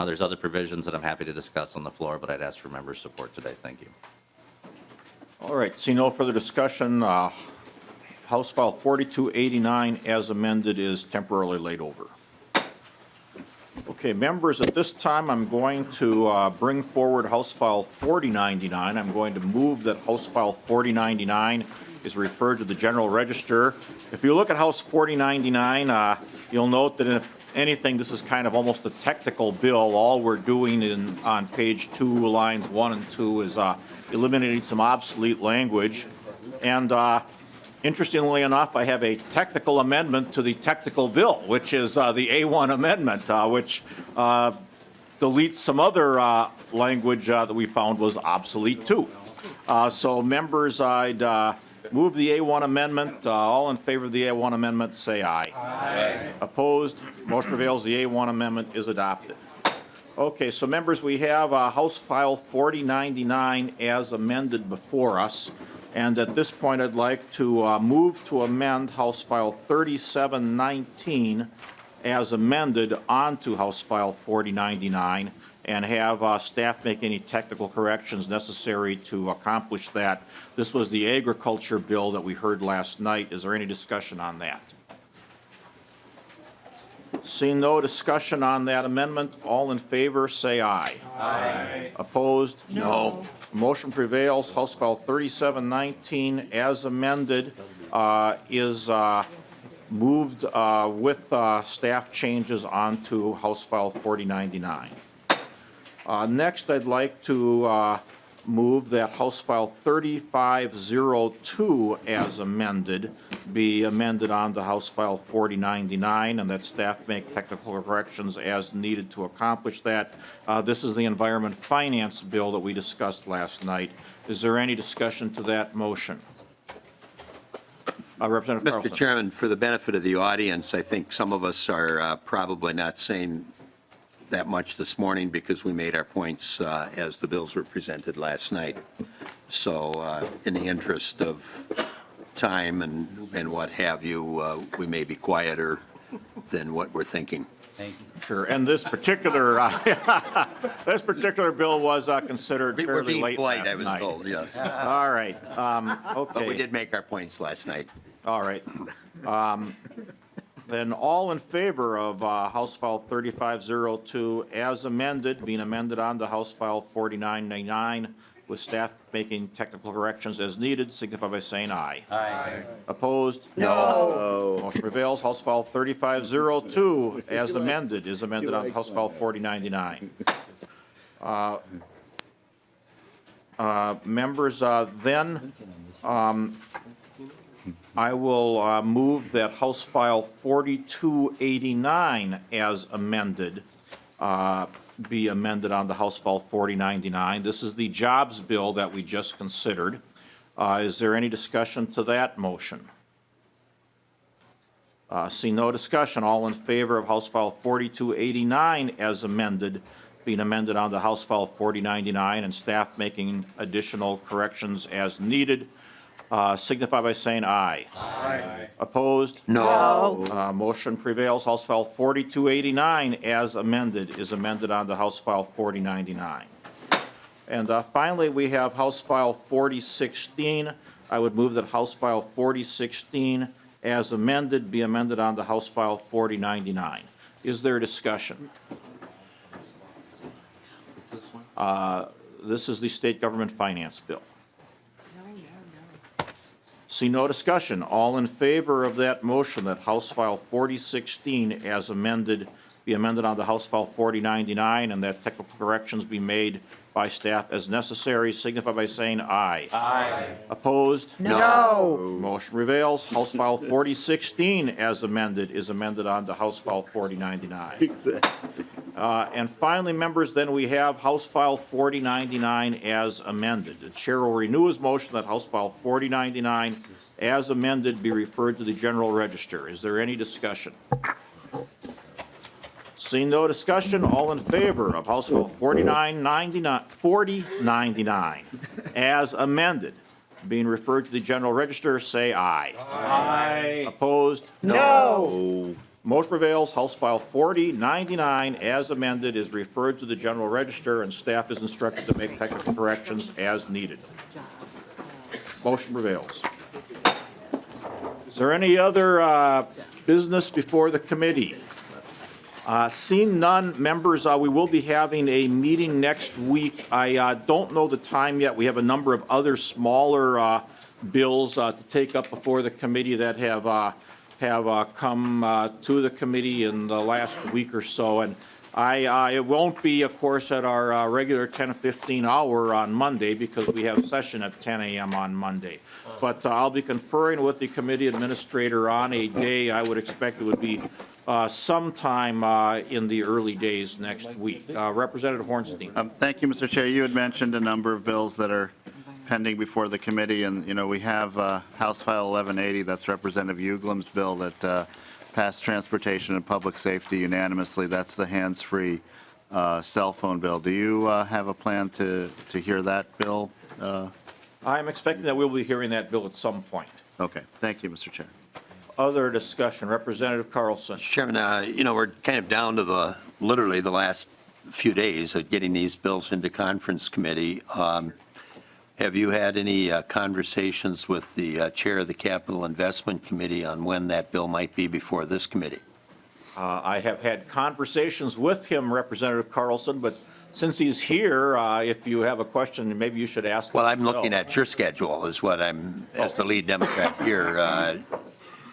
There's other provisions that I'm happy to discuss on the floor, but I'd ask for members' support today. Thank you. All right, see no further discussion. House File 4289 as amended is temporarily laid over. Okay, members, at this time, I'm going to bring forward House File 4099. I'm going to move that House File 4099 is referred to the General Register. If you look at House 4099, you'll note that if anything, this is kind of almost a technical bill. All we're doing on page 2, lines 1 and 2, is eliminating some obsolete language. And interestingly enough, I have a technical amendment to the technical bill, which is the A1 amendment, which deletes some other language that we found was obsolete too. So members, I'd move the A1 amendment. All in favor of the A1 amendment, say aye. Aye. Opposed? Motion prevails. The A1 amendment is adopted. Okay, so members, we have House File 4099 as amended before us. And at this point, I'd like to move to amend House File 3719 as amended onto House File 4099 and have staff make any technical corrections necessary to accomplish that. This was the agriculture bill that we heard last night. Is there any discussion on that? Seeing no discussion on that amendment, all in favor say aye. Aye. Opposed? No. Motion prevails. House File 3719 as amended is moved with staff changes onto House File 4099. Next, I'd like to move that House File 3502 as amended be amended onto House File 4099, and that staff make technical corrections as needed to accomplish that. This is the Environment Finance Bill that we discussed last night. Is there any discussion to that motion? Representative Mr. Carlson. Chairman, for the benefit of the audience, I think some of us are probably not saying that much this morning because we made our points as the bills were presented last night. So in the interest of time and what have you, we may be quieter than what we're thinking. Thank you. Sure, and this particular this particular bill was considered We're fairly being late polite, last I was night. told, yes. All right, okay. But we did make our points last night. All right. Then all in favor of House File 3502 as amended, being amended onto House File 4099 with staff making technical corrections as needed, signify by saying aye. Aye. Opposed? No. Motion prevails. House File 3502 as amended is amended on House File 4099. Members, then I will move that House File 4289 as amended be amended on the House File 4099. This is the jobs bill that we just considered. Is there any discussion to that motion? See no discussion. All in favor of House File 4289 as amended, being amended on the House File 4099 and staff making additional corrections as needed, signify by saying aye. Aye. Opposed? No. Motion prevails. House File 4289 as amended is amended on the House File 4099. And finally, we have House File 4016. I would move that House File 4016 as amended be amended on the House File 4099. Is there discussion? This is the State Government Finance Bill. See no discussion. All in favor of that motion that House File 4016 as amended be amended on the House File 4099 and that technical corrections be made by staff as necessary, signify by saying aye. Aye. Opposed? No. Motion prevails. House File 4016 as amended is amended on to House File 4099. Exactly. And finally, members, then we have House File 4099 as amended. The chair will renew his motion that House File 4099 as amended be referred to the General Register. Is there any discussion? Seeing no discussion, all in favor of House File 4099 as amended, being referred to the General Register, say aye. Aye. Opposed? No. Motion prevails. House File 4099, as amended, is referred to the General Register, and staff is instructed to make technical corrections as needed. Motion prevails. Is there any other business before the committee? Seeing none, members, we will be having a meeting next week. I don't know the time yet. We have a number of other smaller bills to take up before the committee that have come to the committee in the last week or so. And it won't be, of course, at our regular 10:15 hour on Monday because we have session at 10 a.m. on Monday. But I'll be conferring with the committee administrator on a day. I would expect it would be sometime in the early days next week. Representative Hornstein. Thank you, Mr. Chair. You had mentioned a number of bills that are pending before the committee, and, you know, we have House File 1180, that's Representative Uglam's bill that passed Transportation and Public Safety unanimously. That's the hands-free cell phone bill. Do you have a plan to hear that bill? I'm expecting that we'll be hearing that bill at some point. Okay. Thank you, Mr. Chair. Other discussion. Representative Carlson. Mr. Chairman, you know, we're kind of down to literally the last few days of getting these bills into conference committee. Have you had any conversations with the chair of the Capital Investment Committee on when that bill might be before this committee? I have had conversations with him, Representative Carlson, but since he's here, if you have a question, maybe you should ask him. Well, I'm looking at your schedule is what I'm, as the lead Democrat here,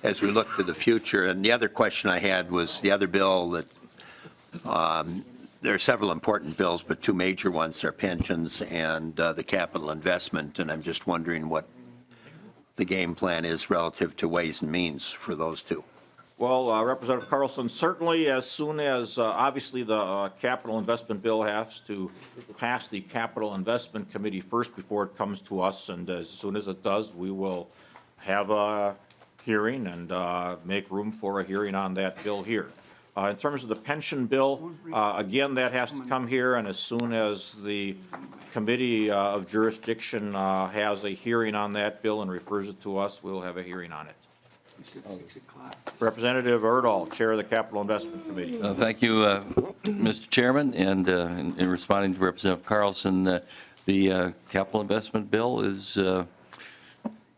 as we look to the future. And the other question I had was the other bill that there are several important bills, but two major ones are pensions and the capital investment. And I'm just wondering what the game plan is relative to Ways and Means for those two. Well, Representative Carlson, certainly as soon as, obviously, the capital investment bill has to pass the Capital Investment Committee first before it comes to us, and as soon as it does, we will have a hearing and make room for a hearing on that bill here. In terms of the pension bill, again, that has to come here, and as soon as the Committee of Jurisdiction has a hearing on that bill and refers it to us, we'll have a hearing on it. Representative Erdahl, Chair of the Capital Investment Committee. Thank you, Mr. Chairman. And in responding to Representative Carlson, the capital investment bill is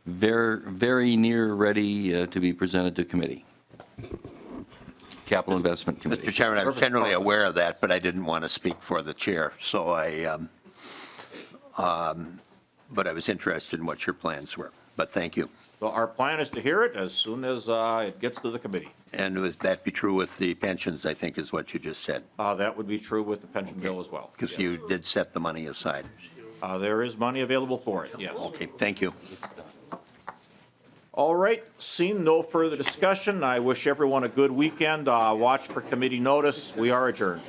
very near ready to be presented to committee. Capital Investment Committee. Mr. Chairman, I'm generally aware of that, but I didn't want to speak for the chair. So but I was interested in what your plans were. But thank you. So our plan is to hear it as soon as it gets to the committee. And would that be true with the pensions, I think is what you just said? That would be true with the pension bill as well. Because you did set the money aside. There is money available for it, yes. Okay, thank you. All right, seeing no further discussion, I wish everyone a good weekend. Watch for committee notice. We are adjourned.